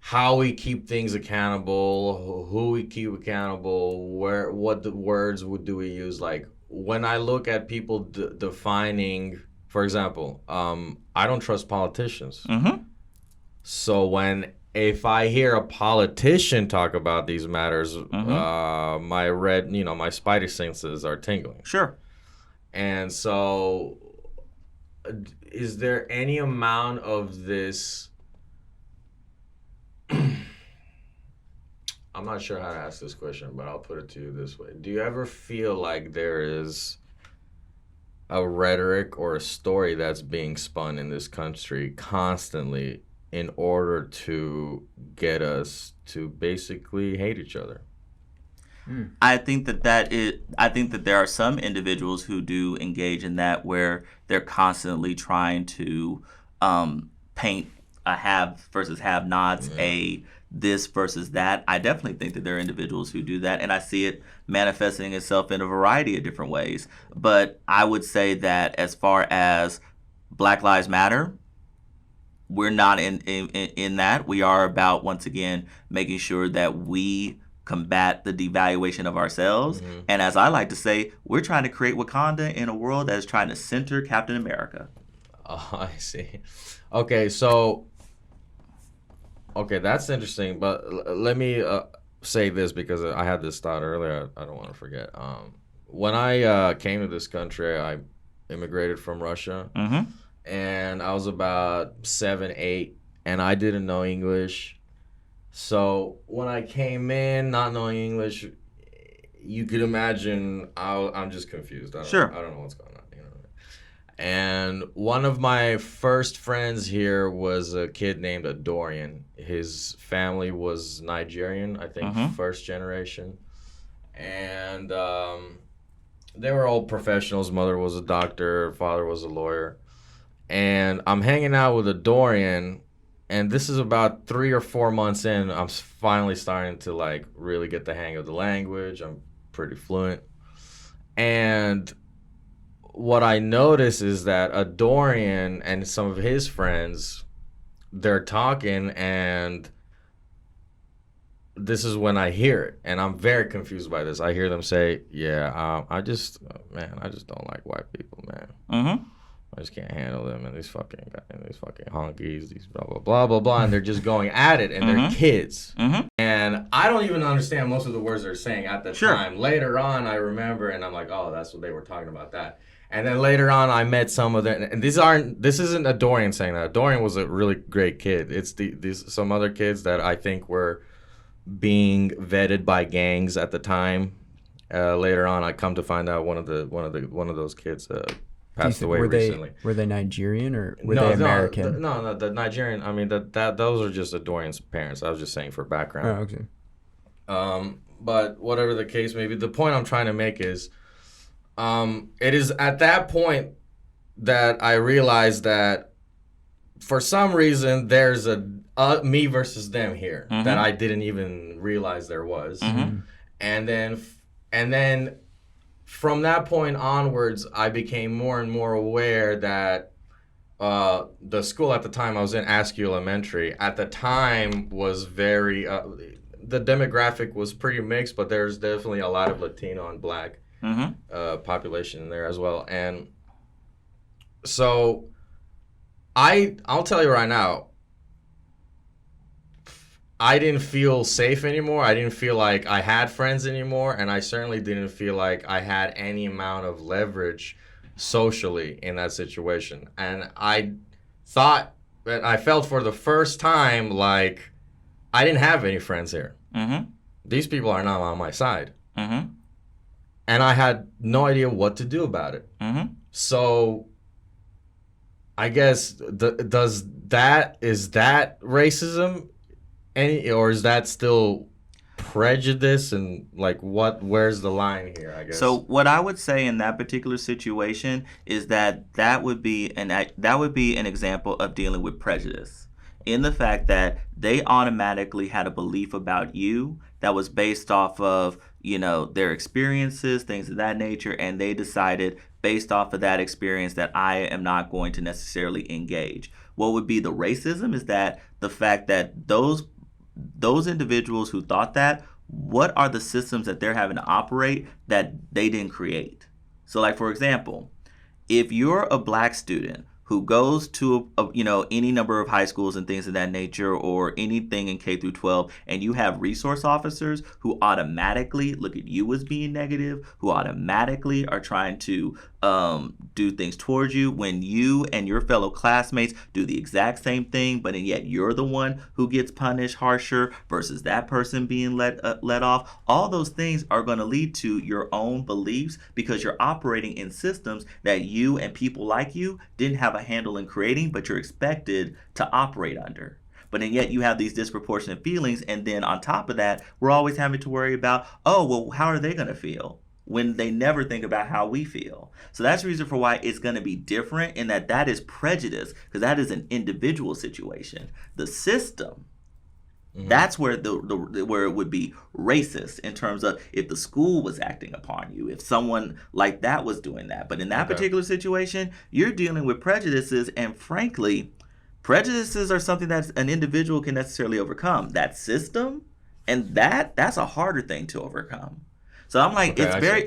how we keep things accountable, who we keep accountable, what the words do we use. Like when I look at people defining, for example, I don't trust politicians. So if I hear a politician talk about these matters, my spidey senses are tingling. Sure. And so, is there any amount of this? I'm not sure how to ask this question, but I'll put it to you this way. Do you ever feel like there is a rhetoric or a story that's being spun in this country constantly in order to get us to basically hate each other? I think that there are some individuals who do engage in that, where they're constantly trying to paint a have versus have-nots, a this versus that. I definitely think that there are individuals who do that, and I see it manifesting itself in a variety of different ways. But I would say that as far as Black Lives Matter, we're not in that. We are about, once again, making sure that we combat the devaluation of ourselves. And as I like to say, we're trying to create Wakanda in a world that is trying to center Captain America. Oh, I see. Okay, that's interesting. But let me say this, because I had this thought earlier. I don't want to forget. When I came to this country, I immigrated from Russia. And I was about 7, 8, and I didn't know English. So when I came in not knowing English, you could imagine I'm just confused. I don't know what's going on. You know? And one of my first friends here was a kid named Dorian. His family was Nigerian, I think, first generation. And they were all professionals. Mother was a doctor, father was a lawyer. And I'm hanging out with Dorian, and this is about 3 or 4 months in. I'm finally starting to like really get the hang of the language. I'm pretty fluent. And what I notice is that Dorian and some of his friends, they're talking, and this is when I hear it, and I'm very confused by this. I hear them say, I just don't like white people, man. I just can't handle them, and these fucking honkies, these blah, blah, blah, blah, blah, and they're just going at it, and they're kids. And I don't even understand most of the words they're saying at the time. Later on, I remember, and I'm like, oh, that's what they were talking about, that. And then later on, I met some of them, and this isn't Dorian saying that. Dorian was a really great kid. It's these some other kids that I think were being vetted by gangs at the time. Later on, I come to find out one of those kids passed away recently. Were they Nigerian or were they American? No, the Nigerian. I mean, those are just Dorian's parents. I was just saying for background. Oh, okay. But whatever the case may be, the point I'm trying to make is, it is at that point that I realized that for some reason there's a me versus them here that I didn't even realize there was, and then from that point onwards, I became more and more aware that the school at the time I was in, Askew Elementary, at the time was very, the demographic was pretty mixed, but there's definitely a lot of Latino and Black population in there as well. And so I'll tell you right now, I didn't feel safe anymore. I didn't feel like I had friends anymore, and I certainly didn't feel like I had any amount of leverage socially in that situation. And I thought, and I felt for the first time like I didn't have any friends here. These people are not on my side. And I had no idea what to do about it. So I guess, is that racism? Or is that still prejudice, and like where's the line here, I guess? So what I would say in that particular situation is that would be an example of dealing with prejudice, in the fact that they automatically had a belief about you that was based off of, their experiences, things of that nature, and they decided based off of that experience that I am not going to necessarily engage. What would be the racism is that the fact that those individuals who thought that, what are the systems that they're having to operate that they didn't create? So like, for example, if you're a Black student who goes to any number of high schools and things of that nature, or anything in K through 12, and you have resource officers who automatically look at you as being negative, who automatically are trying to do things towards you, when you and your fellow classmates do the exact same thing, but yet you're the one who gets punished harsher versus that person being let off. All those things are going to lead to your own beliefs, because you're operating in systems that you and people like you didn't have a handle in creating, but you're expected to operate under. But then yet you have these disproportionate feelings, and then on top of that, we're always having to worry about, oh, well, how are they going to feel? When they never think about how we feel. So that's the reason for why it's going to be different, in that is prejudice, because that is an individual situation. The system, that's where where it would be racist, in terms of if the school was acting upon you, if someone like that was doing that. But in that particular situation, you're dealing with prejudices, and frankly, prejudices are something that an individual can necessarily overcome. That system, and that's a harder thing to overcome. So I'm like,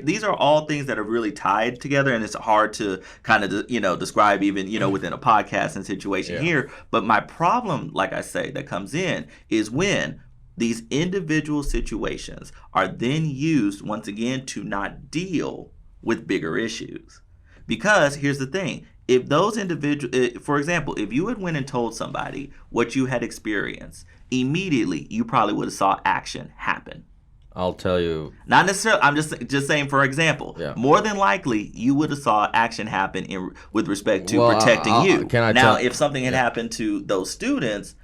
these are all things that are really tied together, and it's hard to kind of, describe even, within a podcast and situation here. But my problem, like I say, that comes in is when these individual situations are then used once again to not deal with bigger issues. Because here's the thing. If those individuals, for example, if you had went and told somebody what you had experienced, immediately you probably would have saw action happen. I'll tell you. Not necessarily. I'm just saying, for example, more than likely you would have saw action happen with respect to protecting you. If something had happened to those students,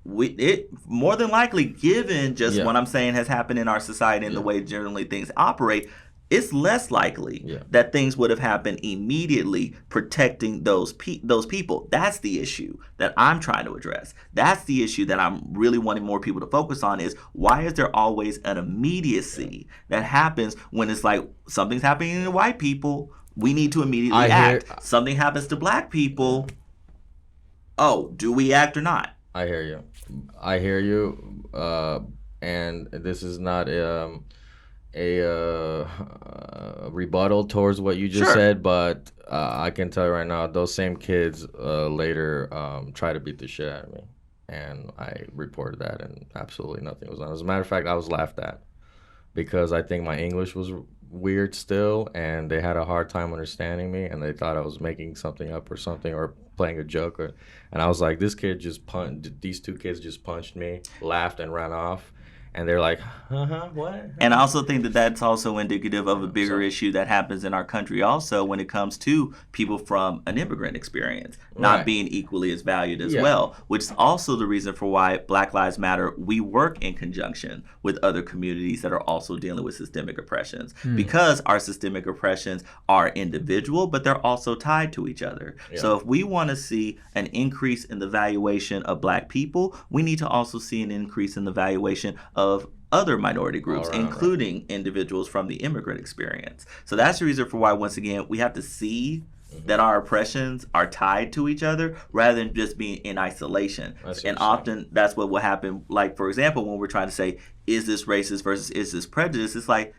it more than likely, given just what I'm saying has happened in our society and the way generally things operate, it's less likely that things would have happened immediately protecting those people. That's the issue that I'm trying to address. That's the issue that I'm really wanting more people to focus on, is why is there always an immediacy that happens when it's like something's happening to white people, we need to immediately act. Something happens to Black people, oh, do we act or not? I hear you. And this is not a rebuttal towards what you just said, but I can tell you right now, those same kids later tried to beat the shit out of me, and I reported that, and absolutely nothing was done. As a matter of fact, I was laughed at because I think my English was weird still, and they had a hard time understanding me, and they thought I was making something up or something, or playing a joke, and I was like, these two kids just punched me, laughed, and ran off. And they're like, what? And I also think that that's also indicative of a bigger issue that happens in our country also, when it comes to people from an immigrant experience not being equally as valued as well, which is also the reason for why Black Lives Matter, we work in conjunction with other communities that are also dealing with systemic oppressions, because our systemic oppressions are individual, but they're also tied to each other. So if we want to see an increase in the valuation of Black people, we need to also see an increase in the valuation of other minority groups, All right, including individuals from the immigrant experience. So that's the reason for why, once again, we have to see that our oppressions are tied to each other rather than just being in isolation. And often that's what will happen. Like, for example, when we're trying to say, is this racist versus is this prejudice? It's like,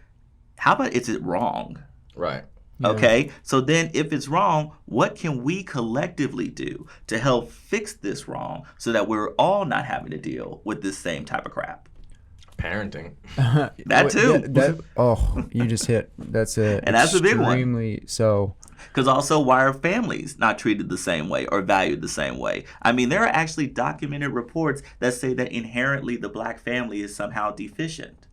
how about is it wrong? Right. Yeah. Okay, so then if it's wrong, what can we collectively do to help fix this wrong so that we're all not having to deal with this same type of crap? Parenting. That too. You just hit. That's And that's a big one. Extremely so. Because also, why are families not treated the same way or valued the same way? I mean, there are actually documented reports that say that inherently the black family is somehow deficient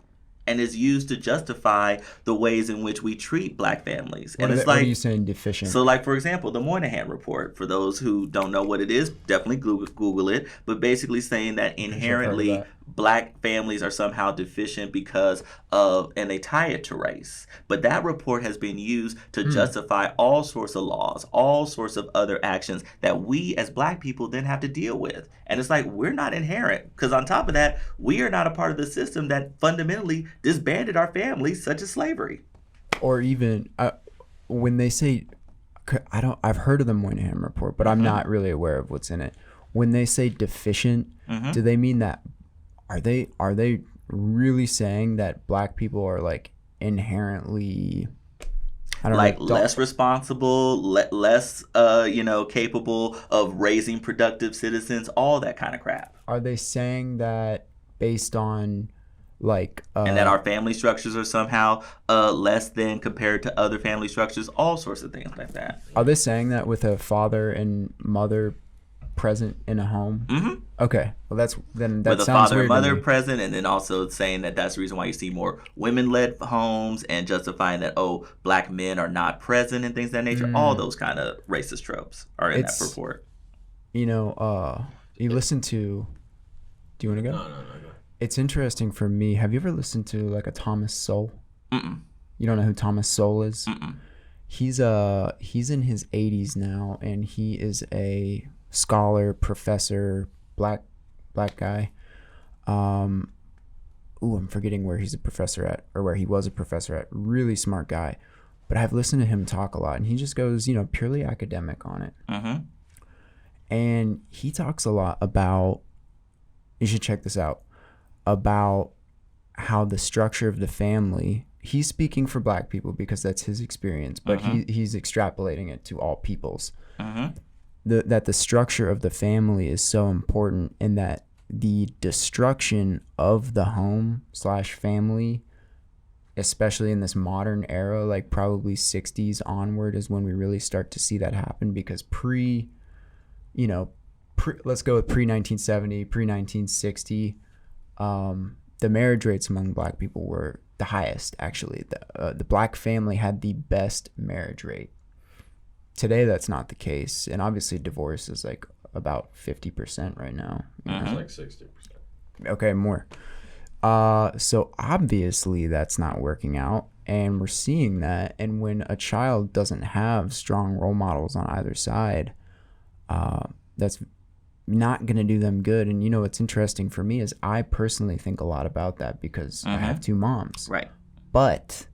and is used to justify the ways in which we treat black families. And it's What like, are you saying deficient? so like, for example, the Moynihan report, for those who don't know what it is, definitely Google it, but basically saying that inherently black families are somehow deficient because of, and they tie it to race. But that report has been used to justify all sorts of laws, all sorts of other actions that we as black people then have to deal with. And it's like, we're not inherent, because on top of that, we are not a part of the system that fundamentally disbanded our families, such as slavery. Or even when they say, I've heard of the Moynihan report, but I'm not really aware of what's in it. When they say deficient, do they mean that, are they really saying that black people are like inherently, I don't like know, less responsible, less capable of raising productive citizens, all that kind of crap? Are they saying that based on like and that our family structures are somehow less than compared to other family structures, all sorts of things like that? Are they saying that with a father and mother present in a home? Okay, well that with a sounds father weird and to mother me. present, and then also saying that that's the reason why you see more women-led homes, and justifying that, oh, black men are not present and things of that nature. All those kind of racist tropes are in that report. You listen to, do you want to go? No, go. It's interesting for me. Have you ever listened to like a Thomas Sowell? Mm-mm. You don't know who Thomas Sowell is? Mm-mm. He's in his 80s now, and he is a scholar, professor, black guy. I'm forgetting where he's a professor at, or where he was a professor at. Really smart guy. But I've listened to him talk a lot, and he just goes, purely academic on it. Mm-hmm. And he talks a lot about, you should check this out, about how the structure of the family, he's speaking for black people because that's his experience, but he's extrapolating it to all peoples. That the structure of the family is so important, and that the destruction of the home / family, especially in this modern era, like probably 60s onward, is when we really start to see that happen. Because let's go with pre-1970, pre-1960, the marriage rates among black people were the highest, actually. The black family had the best marriage rate. Today, that's not the case. And obviously, divorce is like about 50% right now. It's like 60%. Okay, more. So obviously, that's not working out. And we're seeing that. And when a child doesn't have strong role models on either side, that's not going to do them good. And what's interesting for me is I personally think a lot about that because I have two moms. Right. But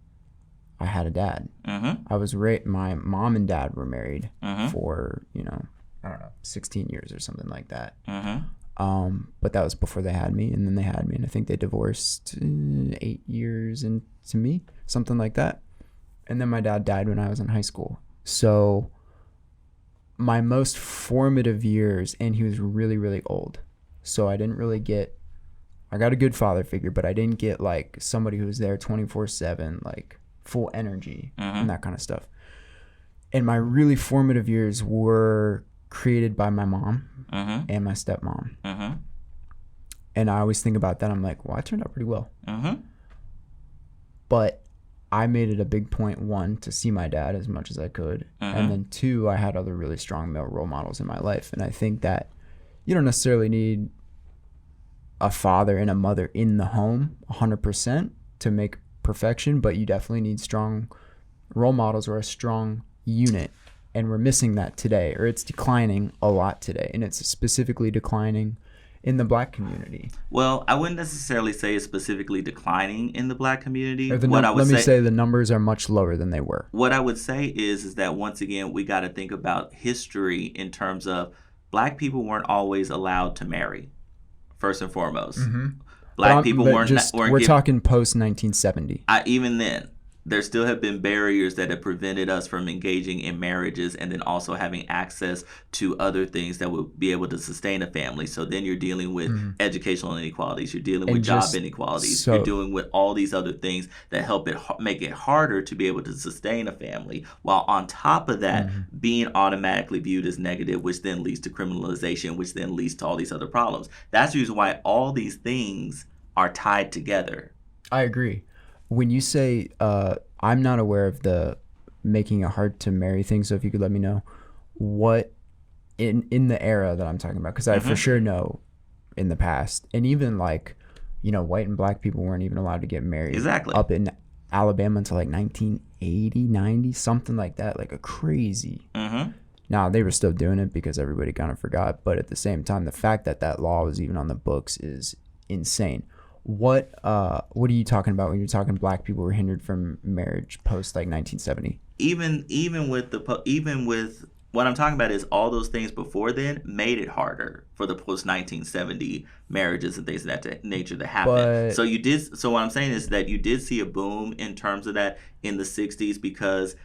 I had a dad. I was my mom and dad were married for, I don't know, 16 years or something like that. But that was before they had me, and then they had me, and I think they divorced 8 years into me, something like that. And then my dad died when I was in high school. So my most formative years, and he was really, really old. So I didn't really I got a good father figure, but I didn't get like somebody who was there 24/7, like full energy and that kind of stuff. And my really formative years were created by my mom and my stepmom. And I always think about that. I'm like, well, I turned out pretty well. But I made it a big point, one, to see my dad as much as I could. And then two, I had other really strong male role models in my life. And I think that you don't necessarily need a father and a mother in the home 100% to make perfection, but you definitely need strong role models or a strong unit. And we're missing that today, or it's declining a lot today. And it's specifically declining in the black community. Well, I wouldn't necessarily say it's specifically declining in the black community. Or let me say the numbers are much lower than they were. What I would say is that once again, we got to think about history in terms of black people weren't always allowed to marry, first and foremost. Black people weren't we're talking post 1970. Even then, there still have been barriers that have prevented us from engaging in marriages and then also having access to other things that would be able to sustain a family. So then you're dealing with educational inequalities, you're dealing with job inequalities, you're dealing with all these other things that help make it harder to be able to sustain a family, while on top of that being automatically viewed as negative, which then leads to criminalization, which then leads to all these other problems. That's the reason why all these things are tied together. I agree. When you say, I'm not aware of the making it hard to marry thing, so if you could let me know what in the era that I'm talking about, because I for sure know in the past, and even like, white and black people weren't even allowed to get married. Exactly. Up in Alabama until like 1980, 90, something like that, like a crazy. Now, they were still doing it because everybody kind of forgot, but at the same time, the fact that law was even on the books is insane. What are you talking about when you're talking black people were hindered from marriage post like 1970? Even with what I'm talking about is all those things before then made it harder for the post 1970 marriages and things of that nature to happen. So what I'm saying is that you did see a boom in terms of that in the 60s because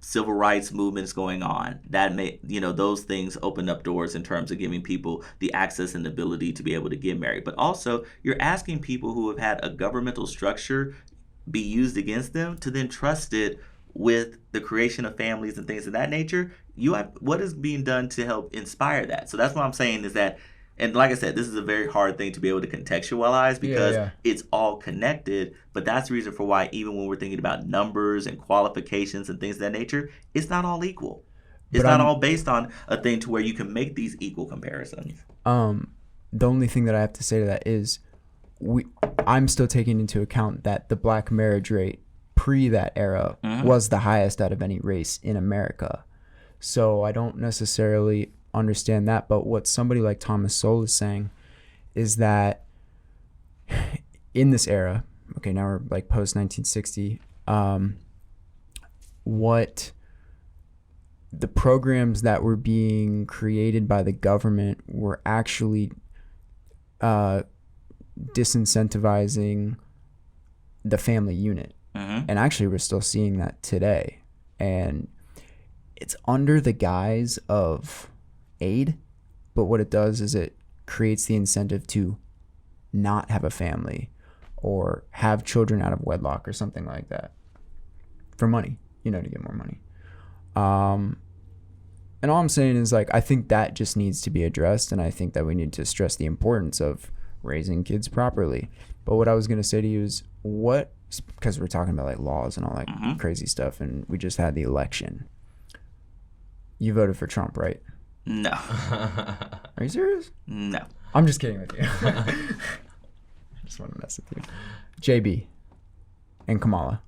civil rights movements going on. That made, those things opened up doors in terms of giving people the access and ability to be able to get married. But also, you're asking people who have had a governmental structure be used against them to then trust it with the creation of families and things of that nature. What is being done to help inspire that? So that's what I'm saying is that, and like I said, this is a very hard thing to be able to contextualize because it's all connected. But that's the reason for why even when we're thinking about numbers and qualifications and things of that nature, it's not all equal. It's not all based on a thing to where you can make these equal comparisons. The only thing that I have to say to that is I'm still taking into account that the black marriage rate pre that era was the highest out of any race in America. So I don't necessarily understand that, but what somebody like Thomas Sowell is saying is that in this era, okay, now we're like post 1960, what the programs that were being created by the government were actually disincentivizing the family unit. And actually we're still seeing that today, and it's under the guise of aid, but what it does is it creates the incentive to not have a family or have children out of wedlock or something like that for money, to get more money. And all I'm saying is, like, I think that just needs to be addressed, and I think that we need to stress the importance of raising kids properly. But what I was going to say to you is because we're talking about like laws and all that crazy stuff, and we just had the election. You voted for Trump, right? No. Are you serious? No. I'm just kidding with you. I just want to mess with you. JB and Kamala.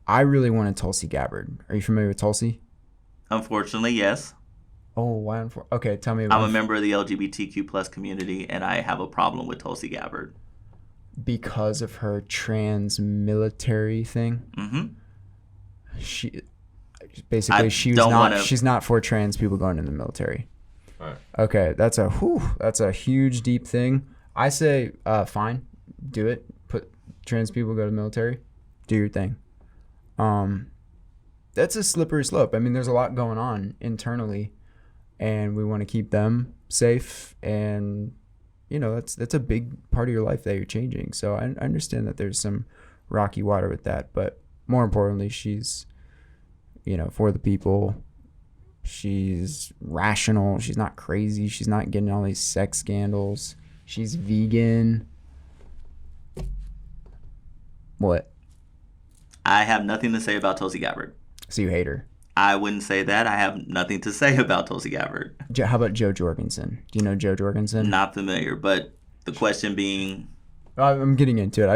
I really wanted Tulsi Gabbard. Are you familiar with Tulsi? Unfortunately, yes. Oh, why? Okay, tell me. I'm a member of the LGBTQ plus community, and I have a problem with Tulsi Gabbard. Because of her trans military thing? She's not for trans people going in the military. Right. Okay, that's a huge, deep thing. I say, fine, do it. Put trans people go to the military. Do your thing. That's a slippery slope. I mean, there's a lot going on internally, and we want to keep them safe. And that's a big part of your life that you're changing. So I understand that there's some rocky water with that, but more importantly, she's for the people. She's rational. She's not crazy. She's not getting all these sex scandals. She's vegan. What? I have nothing to say about Tulsi Gabbard. So you hate her? I wouldn't say that. I have nothing to say about Tulsi Gabbard. How about Joe Jorgensen? Do you know Joe Jorgensen? Not familiar, but the question being... I'm getting into it.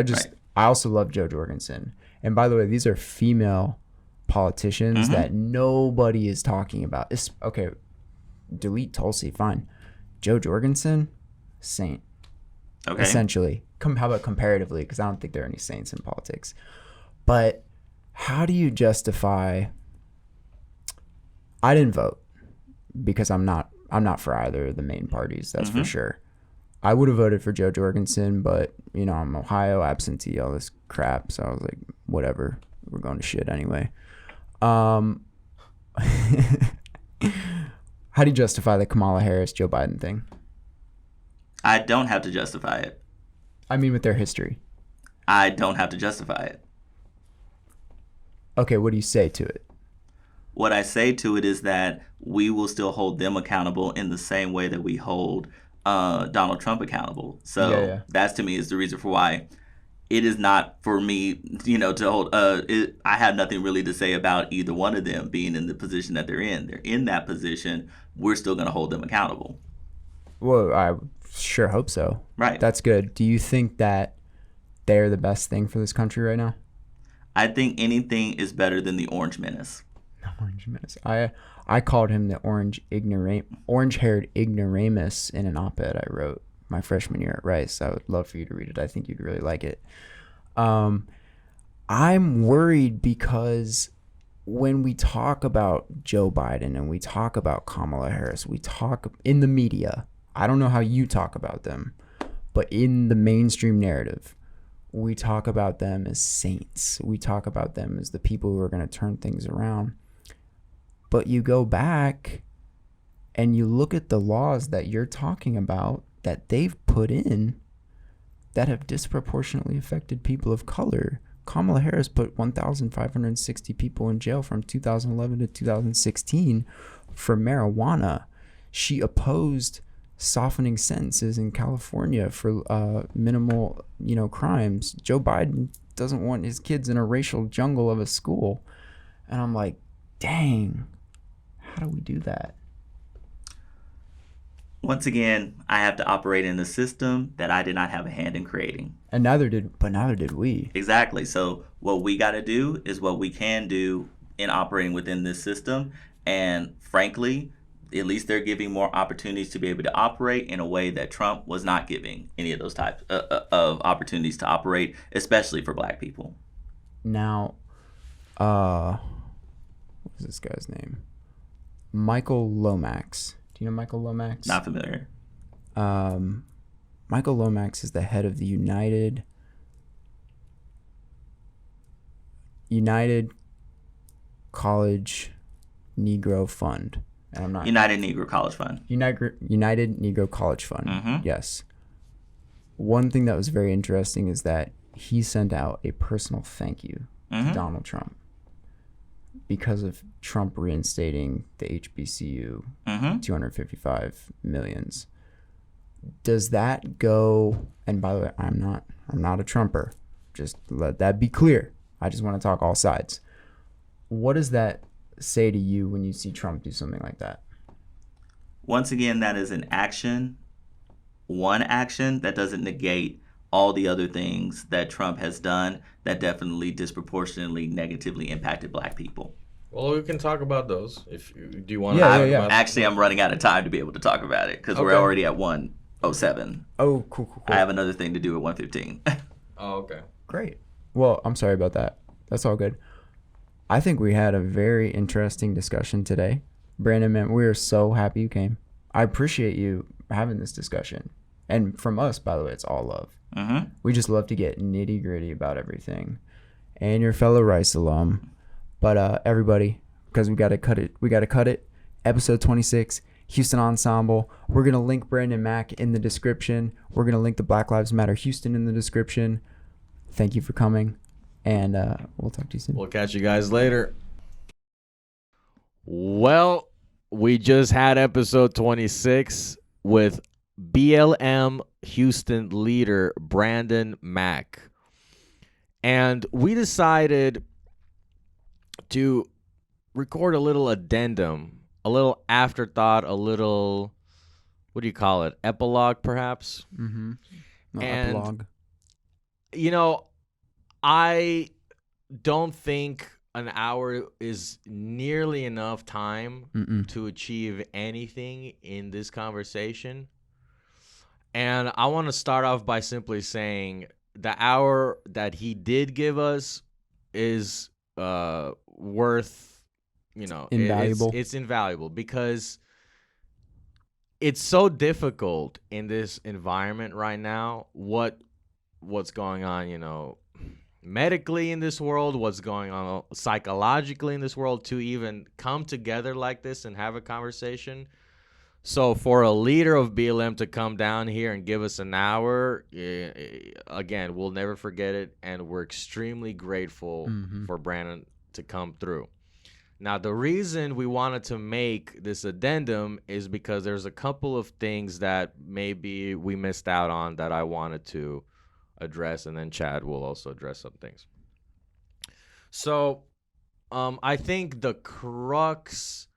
I also love Joe Jorgensen. And by the way, these are female politicians that nobody is talking about. Okay, delete Tulsi, fine. Joe Jorgensen, saint. Okay. Essentially. How about comparatively? Because I don't think there are any saints in politics. But how do you justify? I didn't vote because I'm not for either of the main parties. That's for sure. I would have voted for Joe Jorgensen, but I'm Ohio absentee, all this crap. So I was like, whatever, we're going to shit anyway. How do you justify the Kamala Harris Joe Biden thing? I don't have to justify it. I mean, with their history. I don't have to justify it. Okay, what do you say to it? What I say to it is that we will still hold them accountable in the same way that we hold Donald Trump accountable. So that's, to me, is the reason for why it is not for me, to hold. I have nothing really to say about either one of them being in the position that they're in. They're in that position. We're still going to hold them accountable. Well, I sure hope so. Right. That's good. Do you think that they're the best thing for this country right now? I think anything is better than the Orange Menace. Orange Menace. I called him the orange-haired ignoramus in an op-ed I wrote my freshman year at Rice. I would love for you to read it. I think you'd really like it. I'm worried because when we talk about Joe Biden and we talk about Kamala Harris, we talk in the media. I don't know how you talk about them, but in the mainstream narrative, we talk about them as saints. We talk about them as the people who are going to turn things around. But you go back and you look at the laws that you're talking about that they've put in that have disproportionately affected people of color. Kamala Harris put 1,560 people in jail from 2011 to 2016 for marijuana. She opposed softening sentences in California for minimal, crimes. Joe Biden doesn't want his kids in a racial jungle of a school. And I'm like, dang, how do we do that? Once again, I have to operate in a system that I did not have a hand in creating. And neither did we. Exactly. So what we got to do is what we can do in operating within this system. And frankly, at least they're giving more opportunities to be able to operate in a way that Trump was not giving any of those types of opportunities to operate, especially for black people. Now, what was this guy's name? Michael Lomax. Do you know Michael Lomax? Not familiar. Michael Lomax is the head of the United College Negro Fund. And I'm not United Negro College Fund. United Negro College Fund. Mm-hmm. Yes. One thing that was very interesting is that he sent out a personal thank you to Donald Trump because of Trump reinstating the HBCU 255 millions. Does that go? And by the way, I'm not a Trumper. Just let that be clear. I just want to talk all sides. What does that say to you when you see Trump do something like that? Once again, that is an action. One action that doesn't negate all the other things that Trump has done that definitely disproportionately negatively impacted black people. Well, we can talk about those. Do you want to? Yeah. Actually, I'm running out of time to be able to talk about it because we're already at 1:07. Oh, cool. I have another thing to do at 1:15. Oh, okay. Great. Well, I'm sorry about that. That's all good. I think we had a very interesting discussion today. Brandon, man, we are so happy you came. I appreciate you having this discussion. And from us, by the way, it's all love. Mm-hmm. We just love to get nitty gritty about everything. And your fellow Rice alum. But everybody, because we got to cut it. Episode 26, Houston Ensemble. We're going to link Brandon Mack in the description. We're going to link the Black Lives Matter Houston in the description. Thank you for coming. And we'll talk to you soon. We'll catch you guys later. Well, we just had episode 26 with BLM Houston leader Brandon Mack. And we decided to record a little addendum, a little afterthought, a little, what do you call it? Epilogue, perhaps? Mm-hmm. No, and, epilogue. I don't think an hour is nearly enough time Mm-mm. to achieve anything in this conversation. And I want to start off by simply saying the hour that he did give us is worth, Invaluable. it's invaluable because it's so difficult in this environment right now. What's going on, medically in this world, what's going on psychologically in this world to even come together like this and have a conversation. So for a leader of BLM to come down here and give us an hour, again, we'll never forget it, and we're extremely grateful Mm-hmm. for Brandon to come through. Now, the reason we wanted to make this addendum is because there's a couple of things that maybe we missed out on that I wanted to address, and then Chad will also address some things. So I think the crux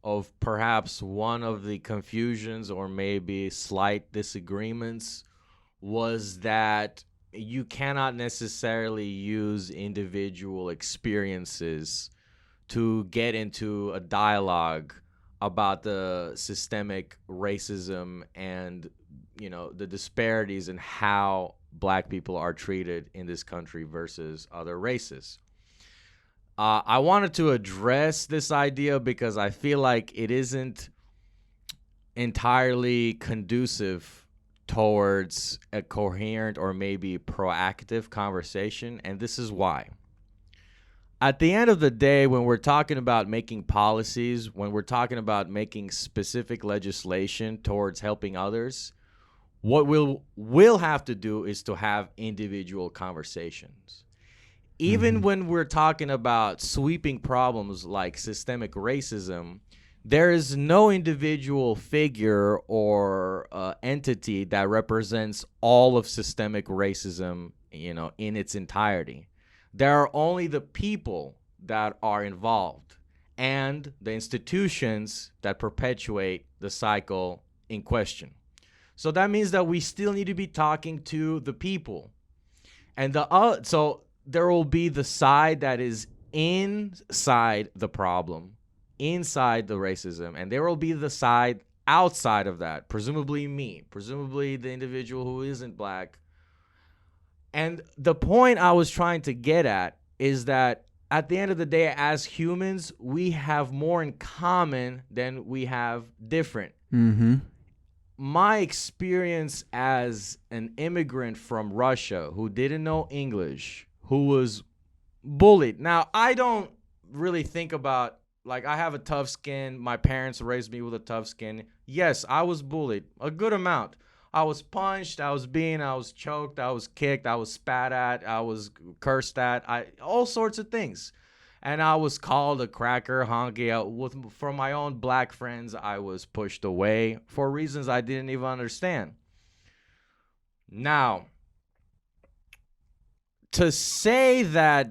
of perhaps one of the confusions or maybe slight disagreements was that you cannot necessarily use individual experiences to get into a dialogue about the systemic racism and the disparities in how black people are treated in this country versus other races. I wanted to address this idea because I feel like it isn't entirely conducive towards a coherent or maybe proactive conversation, and this is why. At the end of the day, when we're talking about making policies, when we're talking about making specific legislation towards helping others, what we'll have to do is to have individual conversations. Even when we're talking about sweeping problems like systemic racism, there is no individual figure or entity that represents all of systemic racism, in its entirety. There are only the people that are involved and the institutions that perpetuate the cycle in question. So that means that we still need to be talking to the people. And so there will be the side that is inside the problem, inside the racism, and there will be the side outside of that, presumably me, presumably the individual who isn't black. And the point I was trying to get at is that at the end of the day, as humans, we have more in common than we have different. Mm-hmm. My experience as an immigrant from Russia who didn't know English, who was bullied. Now, I don't really think about, I have a tough skin. My parents raised me with a tough skin. Yes, I was bullied a good amount. I was punched, I was choked, I was kicked, I was spat at, I was cursed at, all sorts of things. And I was called a cracker, honky. From my own black friends, I was pushed away for reasons I didn't even understand. Now, to say that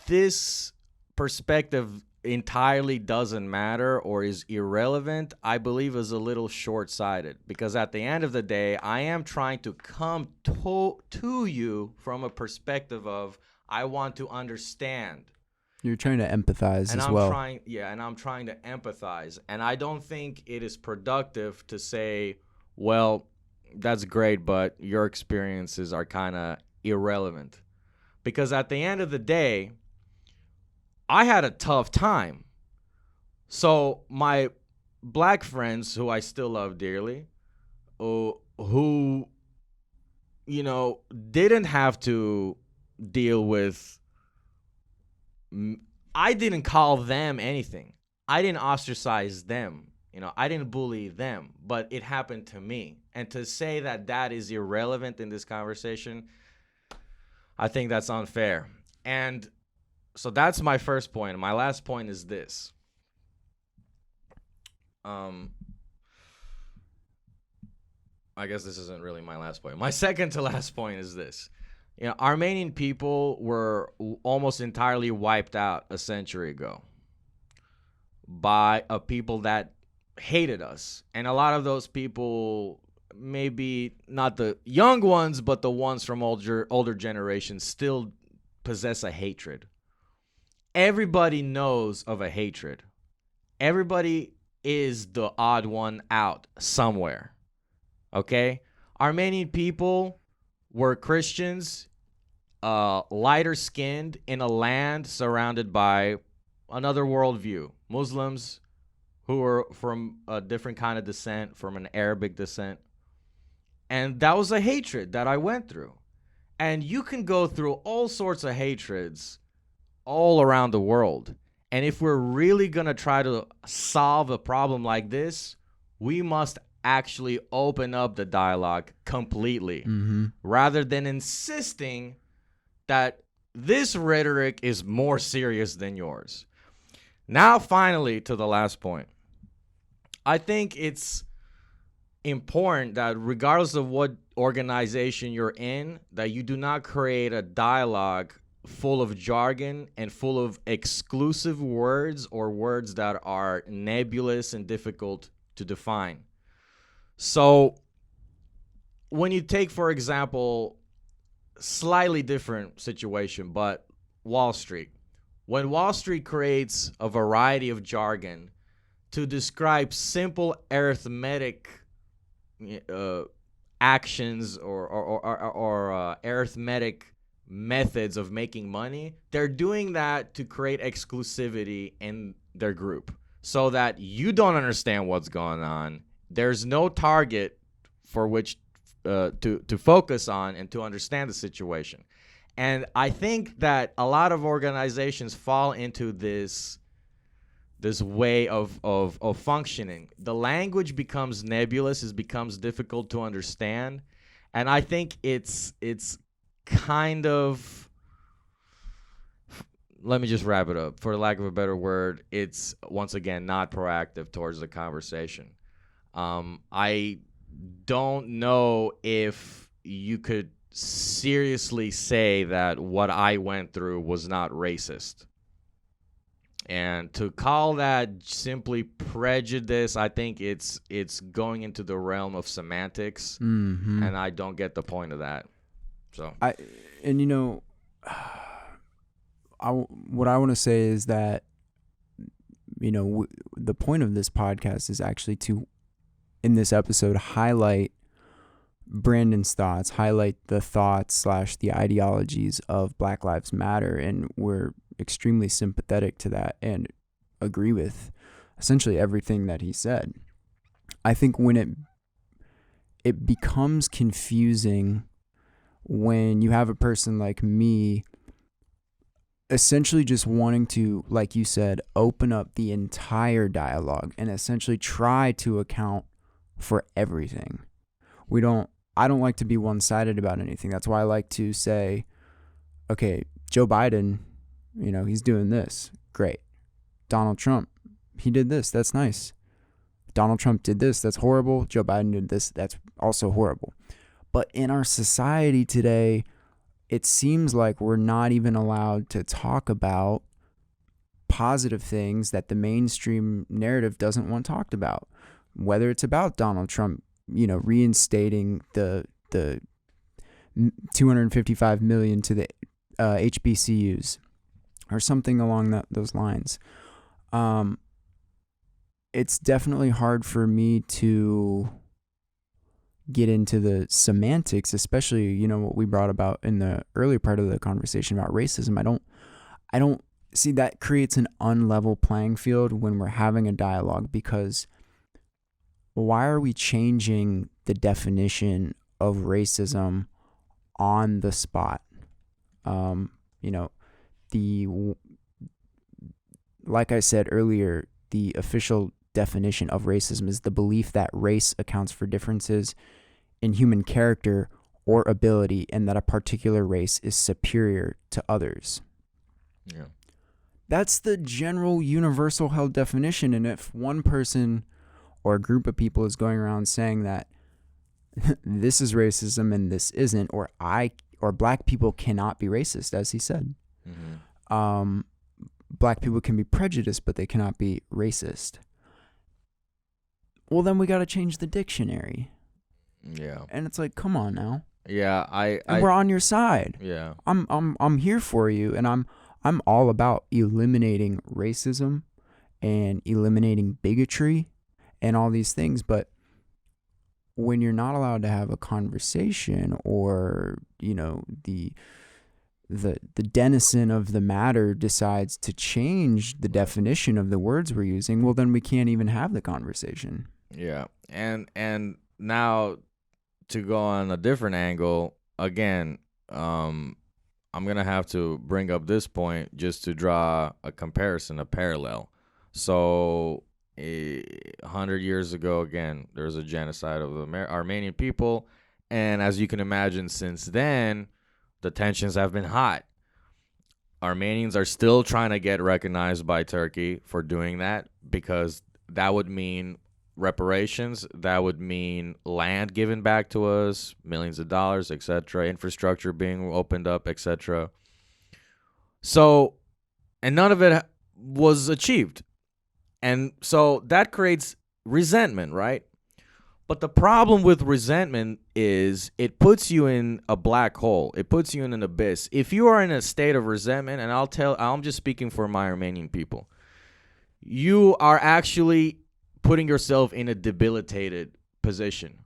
this perspective entirely doesn't matter or is irrelevant, I believe is a little short-sighted, because at the end of the day, I am trying to come to you from a perspective of I want to understand. You're trying to empathize And as I'm well. trying to empathize. And I don't think it is productive to say, well, that's great, but your experiences are kind of irrelevant. Because at the end of the day, I had a tough time. So my black friends, who I still love dearly, who, didn't have to deal with, I didn't call them anything. I didn't ostracize them. I didn't bully them, but it happened to me. And to say that that is irrelevant in this conversation, I think that's unfair. And so that's my first point. My last point is this. I guess this isn't really my last point. My second to last point is this. Armenian people were almost entirely wiped out a century ago by a people that hated us. And a lot of those people, maybe not the young ones, but the ones from older generations, still possess a hatred. everybody knows of a hatred. Everybody is the odd one out somewhere. Okay? Armenian people were Christians, lighter skinned in a land surrounded by another worldview. Muslims who were from a different kind of descent, from an Arabic descent. And that was a hatred that I went through. And you can go through all sorts of hatreds all around the world. And if we're really going to try to solve a problem like this, we must actually open up the dialogue completely, rather than insisting that this rhetoric is more serious than yours. Now, finally, to the last point. I think it's important that regardless of what organization you're in, that you do not create a dialogue full of jargon and full of exclusive words or words that are nebulous and difficult to define. So when you take, for example, slightly different situation, but Wall Street. When Wall Street creates a variety of jargon to describe simple arithmetic actions or arithmetic methods of making money, they're doing that to create exclusivity in their group so that you don't understand what's going on. There's no target for which to focus on and to understand the situation. And I think that a lot of organizations fall into this way of functioning. The language becomes nebulous, it becomes difficult to understand. And I think it's kind of, let me just wrap it up. For lack of a better word, it's, once again, not proactive towards the conversation. I don't know if you could seriously say that what I went through was not racist. And to call that simply prejudice, I think it's going into the realm of semantics, and I don't get the point of that. So what I want to say is that, the point of this podcast is actually to, in this episode, highlight Brandon's thoughts, highlight the thoughts / the ideologies of Black Lives Matter, and we're extremely sympathetic to that and agree with essentially everything that he said. I think when it becomes confusing when you have a person like me essentially just wanting to, like you said, open up the entire dialogue and essentially try to account for everything. I don't like to be one-sided about anything. That's why I like to say, okay, Joe Biden, he's doing this. Great. Donald Trump, he did this. That's nice. Donald Trump did this. That's horrible. Joe Biden did this. That's also horrible. But in our society today, it seems like we're not even allowed to talk about positive things that the mainstream narrative doesn't want talked about. Whether it's about Donald Trump, reinstating the $255 million to the HBCUs or something along those lines. It's definitely hard for me to get into the semantics, especially, what we brought about in the earlier part of the conversation about racism. I don't see that creates an unlevel playing field when we're having a dialogue, because why are we changing the definition of racism on the spot? Like I said earlier, the official definition of racism is the belief that race accounts for differences in human character or ability, and that a particular race is superior to others. Yeah. That's the general universal held definition. And if one person or a group of people is going around saying that this is racism and this isn't, or black people cannot be racist, as he said. Black people can be prejudiced, but they cannot be racist. Well, then we got to change the dictionary. Yeah. And it's like, come on now. Yeah, we're on your side. Yeah. I'm here for you, and I'm I'm all about eliminating racism and eliminating bigotry and all these things, but when you're not allowed to have a conversation, or the denizen of the matter decides to change the definition of the words we're using, well, then we can't even have the conversation. Yeah. And now, to go on a different angle, again, I'm going to have to bring up this point just to draw a comparison, a parallel. So 100 years ago, again, there was a genocide of the Armenian people. And as you can imagine, since then, the tensions have been hot. Armenians are still trying to get recognized by Turkey for doing that, because that would mean reparations, that would mean land given back to us, millions of dollars, etc., infrastructure being opened up, etc. So, and none of it was achieved. And so that creates resentment, right? But the problem with resentment is it puts you in a black hole. It puts you in an abyss. If you are in a state of resentment, and I'm just speaking for my Armenian people, you are actually putting yourself in a debilitated position.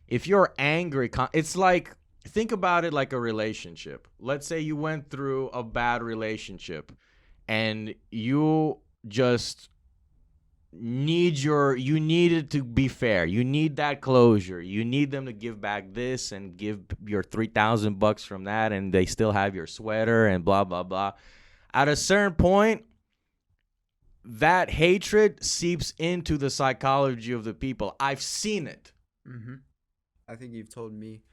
If you're angry, it's like, think about it like a relationship. Let's say you went through a bad relationship and you just you need it to be fair. You need that closure. You need them to give back this and give your $3,000 from that, and they still have your sweater and blah, blah, blah. At a certain point, that hatred seeps into the psychology of the people. I've seen it. Mm-hmm. I think you've told me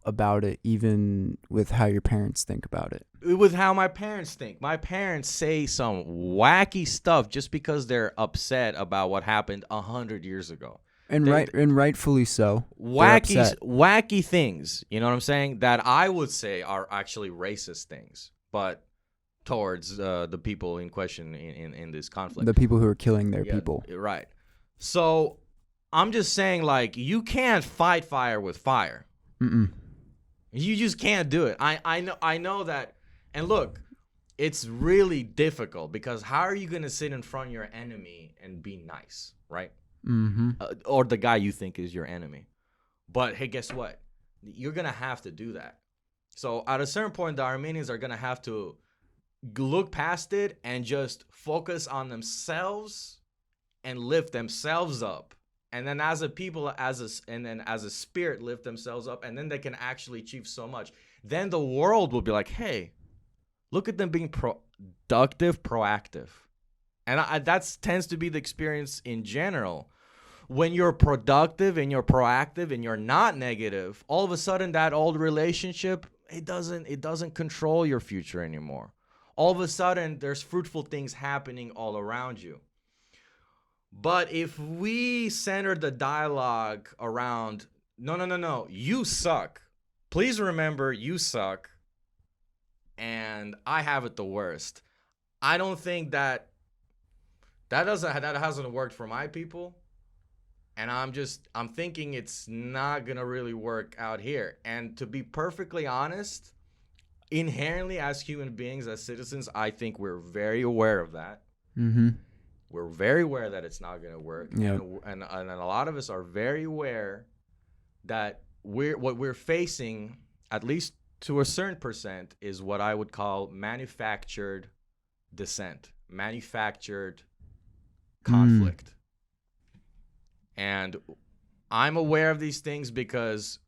about it, even with how your parents think about it. With how my parents think. My parents say some wacky stuff just because they're upset about what happened 100 years ago. And rightfully so. Wacky things, you know what I'm saying, that I would say are actually racist things, but towards the people in question in this conflict. The people who are killing their people. Right. So I'm just saying, like, you can't fight fire with fire. Mm-mm. You just can't do it. I know that. And look, it's really difficult, because how are you going to sit in front of your enemy and be nice, right? Mm-hmm. Or the guy you think is your enemy. But hey, guess what? You're going to have to do that. So at a certain point, the Armenians are going to have to look past it and just focus on themselves and lift themselves up. And then as a people, as a spirit, lift themselves up, and then they can actually achieve so much. Then the world will be like, hey, look at them being productive, proactive. And that tends to be the experience in general. When you're productive and you're proactive and you're not negative, all of a sudden that old relationship, it doesn't control your future anymore. All of a sudden there's fruitful things happening all around you. But if we center the dialogue around, no, you suck. Please remember, you suck. And I have it the worst. I don't think that hasn't worked for my people. And I'm thinking it's not going to really work out here. And to be perfectly honest, inherently as human beings, as citizens, I think we're very aware of that. Mm-hmm. We're very aware that it's not going to work. Yeah. And a lot of us are very aware that what we're facing, at least to a certain percent, is what I would call manufactured dissent, manufactured conflict. And I'm aware of these things because,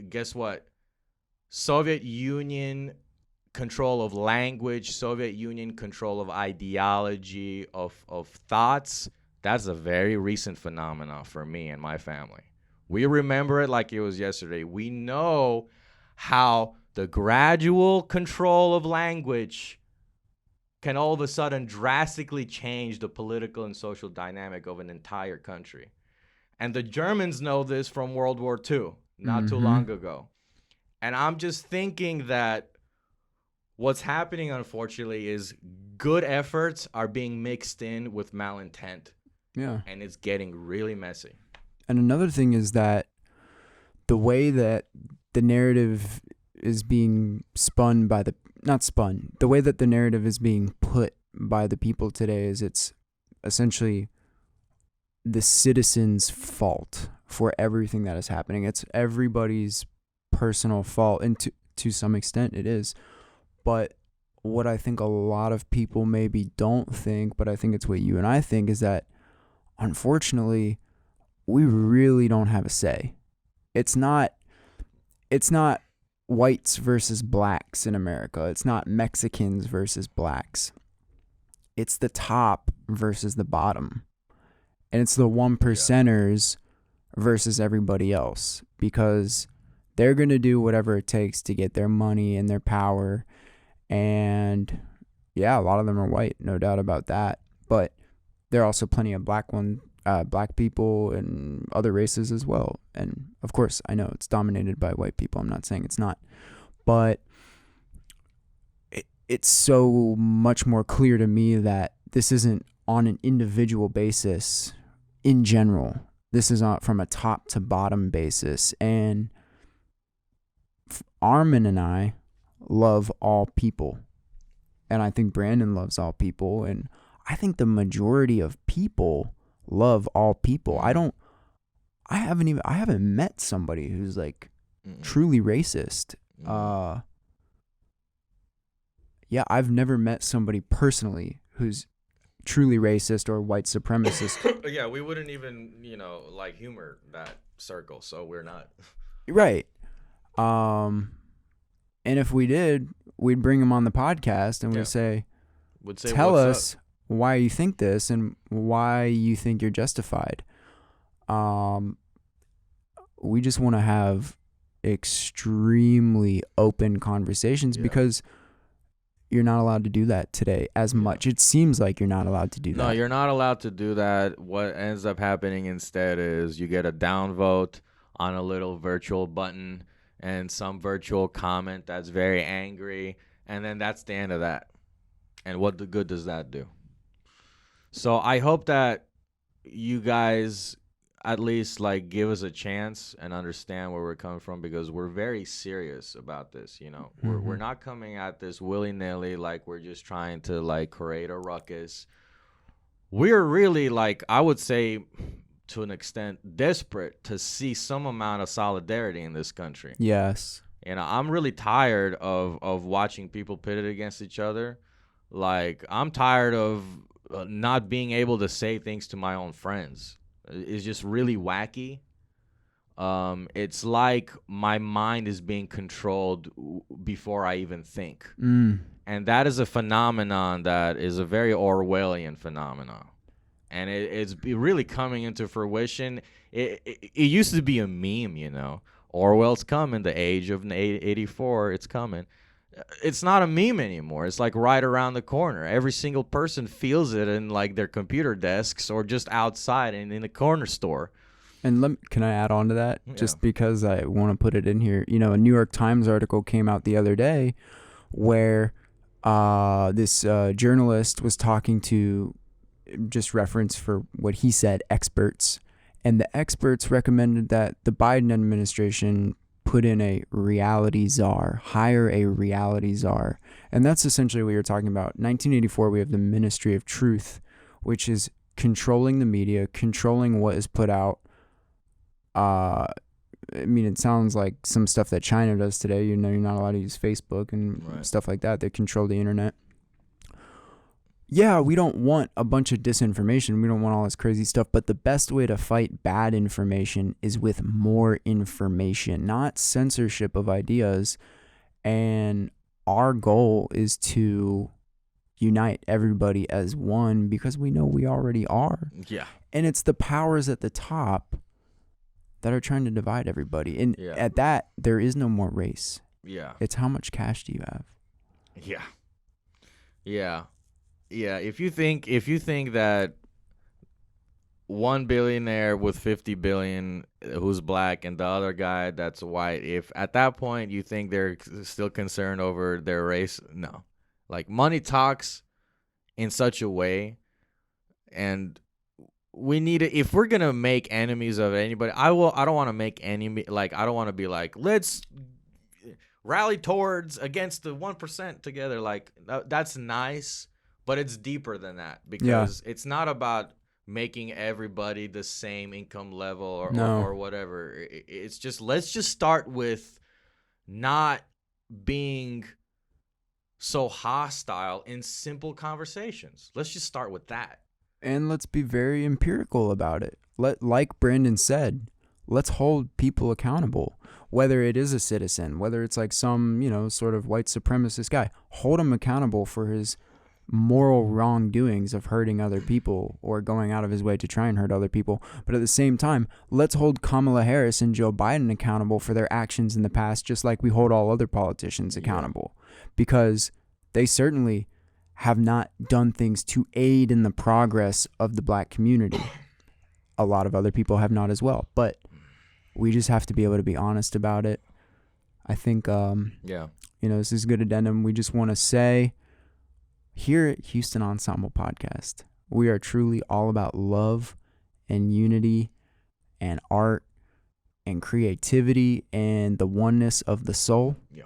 guess what? Soviet Union control of language, Soviet Union control of ideology, of thoughts, that's a very recent phenomenon for me and my family. We remember it like it was yesterday. We know how the gradual control of language can all of a sudden drastically change the political and social dynamic of an entire country. And the Germans know this from World War II, not too long ago. And I'm just thinking that what's happening, unfortunately, is good efforts are being mixed in with malintent. Yeah. And it's getting really messy. And another thing is that the way that the narrative is being spun by the not spun. The way that the narrative is being put by the people today is it's essentially the citizens' fault for everything that is happening. It's everybody's personal fault, and to some extent it is. But what I think a lot of people maybe don't think, but I think it's what you and I think, is that unfortunately we really don't have a say. It's not whites versus blacks in America. It's not Mexicans versus blacks. It's the top versus the bottom. And it's the 1%ers versus everybody else, because they're going to do whatever it takes to get their money and their power. And yeah, a lot of them are white, no doubt about that. But there are also plenty of black people and other races as well. And of course, I know it's dominated by white people. I'm not saying it's not. But it's so much more clear to me that this isn't on an individual basis in general. This is from a top to bottom basis. And Armin and I love all people. And I think Brandon loves all people. And I think the majority of people love all people. I haven't met somebody who's like truly racist. Yeah, I've never met somebody personally who's truly racist or white supremacist. Yeah, we wouldn't even, like humor that circle, so we're not. Right. And if we did, we'd bring them on the podcast and we'd say tell us why you think this and why you think you're justified. We just want to have extremely open conversations because you're not allowed to do that today as much. It seems like you're not allowed to do that. No, you're not allowed to do that. What ends up happening instead is you get a downvote on a little virtual button and some virtual comment that's very angry, and then that's the end of that. And what the good does that do? So I hope that you guys at least like give us a chance and understand where we're coming from, because we're very serious about this. We're not coming at this willy-nilly like we're just trying to like create a ruckus. We're really, like, I would say to an extent, desperate to see some amount of solidarity in this country. Yes. I'm really tired of watching people pitted against each other. Like, I'm tired of not being able to say things to my own friends. It's just really wacky. It's like my mind is being controlled before I even think. And that is a phenomenon that is a very Orwellian phenomenon. And it's really coming into fruition. It used to be a meme, Orwell's coming, the age of 84, it's coming. It's not a meme anymore. It's like right around the corner. Every single person feels it in like their computer desks or just outside and in the corner store. And can I add on to that? Yeah. Just because I want to put it in here. A New York Times article came out the other day where this journalist was talking to, just reference for what he said, experts. And the experts recommended that the Biden administration put in a reality czar, hire a reality czar. And that's essentially what you're talking about. 1984, we have the Ministry of Truth, which is controlling the media, controlling what is put out. It sounds like some stuff that China does today. You're not allowed to use Facebook and stuff like that. They control the internet. Yeah, we don't want a bunch of disinformation. We don't want all this crazy stuff. But the best way to fight bad information is with more information, not censorship of ideas. And our goal is to unite everybody as one, because we know we already are. Yeah. And it's the powers at the top that are trying to divide everybody. And at that, there is no more race. Yeah. It's how much cash do you have? Yeah. Yeah. Yeah, if you think that one billionaire with 50 billion who's black and the other guy that's white, if at that point you think they're still concerned over their race, no. Like, money talks in such a way, and we need to, if we're gonna make enemies of anybody, I don't want to make enemy, like, I don't want to be like, rally towards against the 1% together. Like that's nice, but it's deeper than that because it's not about making everybody the same income level or whatever. It's just, let's just start with not being so hostile in simple conversations. Let's just start with that. And let's be very empirical about it. Like Brandon said, let's hold people accountable. Whether it is a citizen, whether it's like some, sort of white supremacist guy, hold him accountable for his moral wrongdoings of hurting other people or going out of his way to try and hurt other people. But at the same time, let's hold Kamala Harris and Joe Biden accountable for their actions in the past, just like we hold all other politicians accountable, because they certainly have not done things to aid in the progress of the black community. A lot of other people have not as well, but we just have to be able to be honest about it. I think, this is a good addendum. We just want to say, here at Houston Ensemble Podcast, we are truly all about love and unity and art and creativity and the oneness of the soul. Yeah.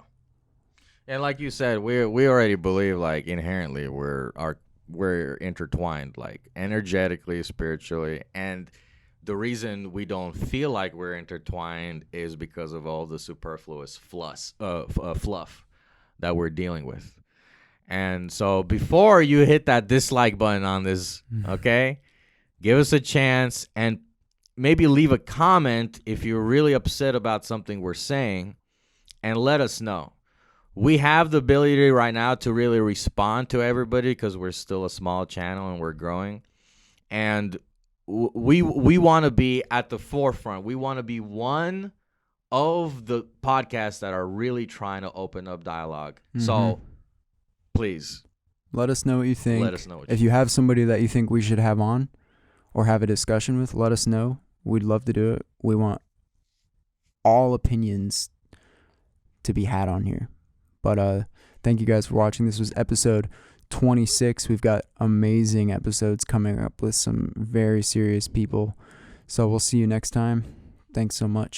And like you said, we already believe, like, inherently we're intertwined, like energetically, spiritually, and the reason we don't feel like we're intertwined is because of all the superfluous fluff that we're dealing with. And so before you hit that dislike button on this, okay, give us a chance and maybe leave a comment if you're really upset about something we're saying, and let us know. We have the ability right now to really respond to everybody because we're still a small channel and we're growing. And we want to be at the forefront. We want to be one of the podcasts that are really trying to open up dialogue. So please let us know what you think. Let us know if you have somebody that you think we should have on or have a discussion with, let us know. We'd love to do it. We want all opinions to be had on here. But thank you guys for watching. This was episode 26. We've got amazing episodes coming up with some very serious people. So we'll see you next time. Thanks so much.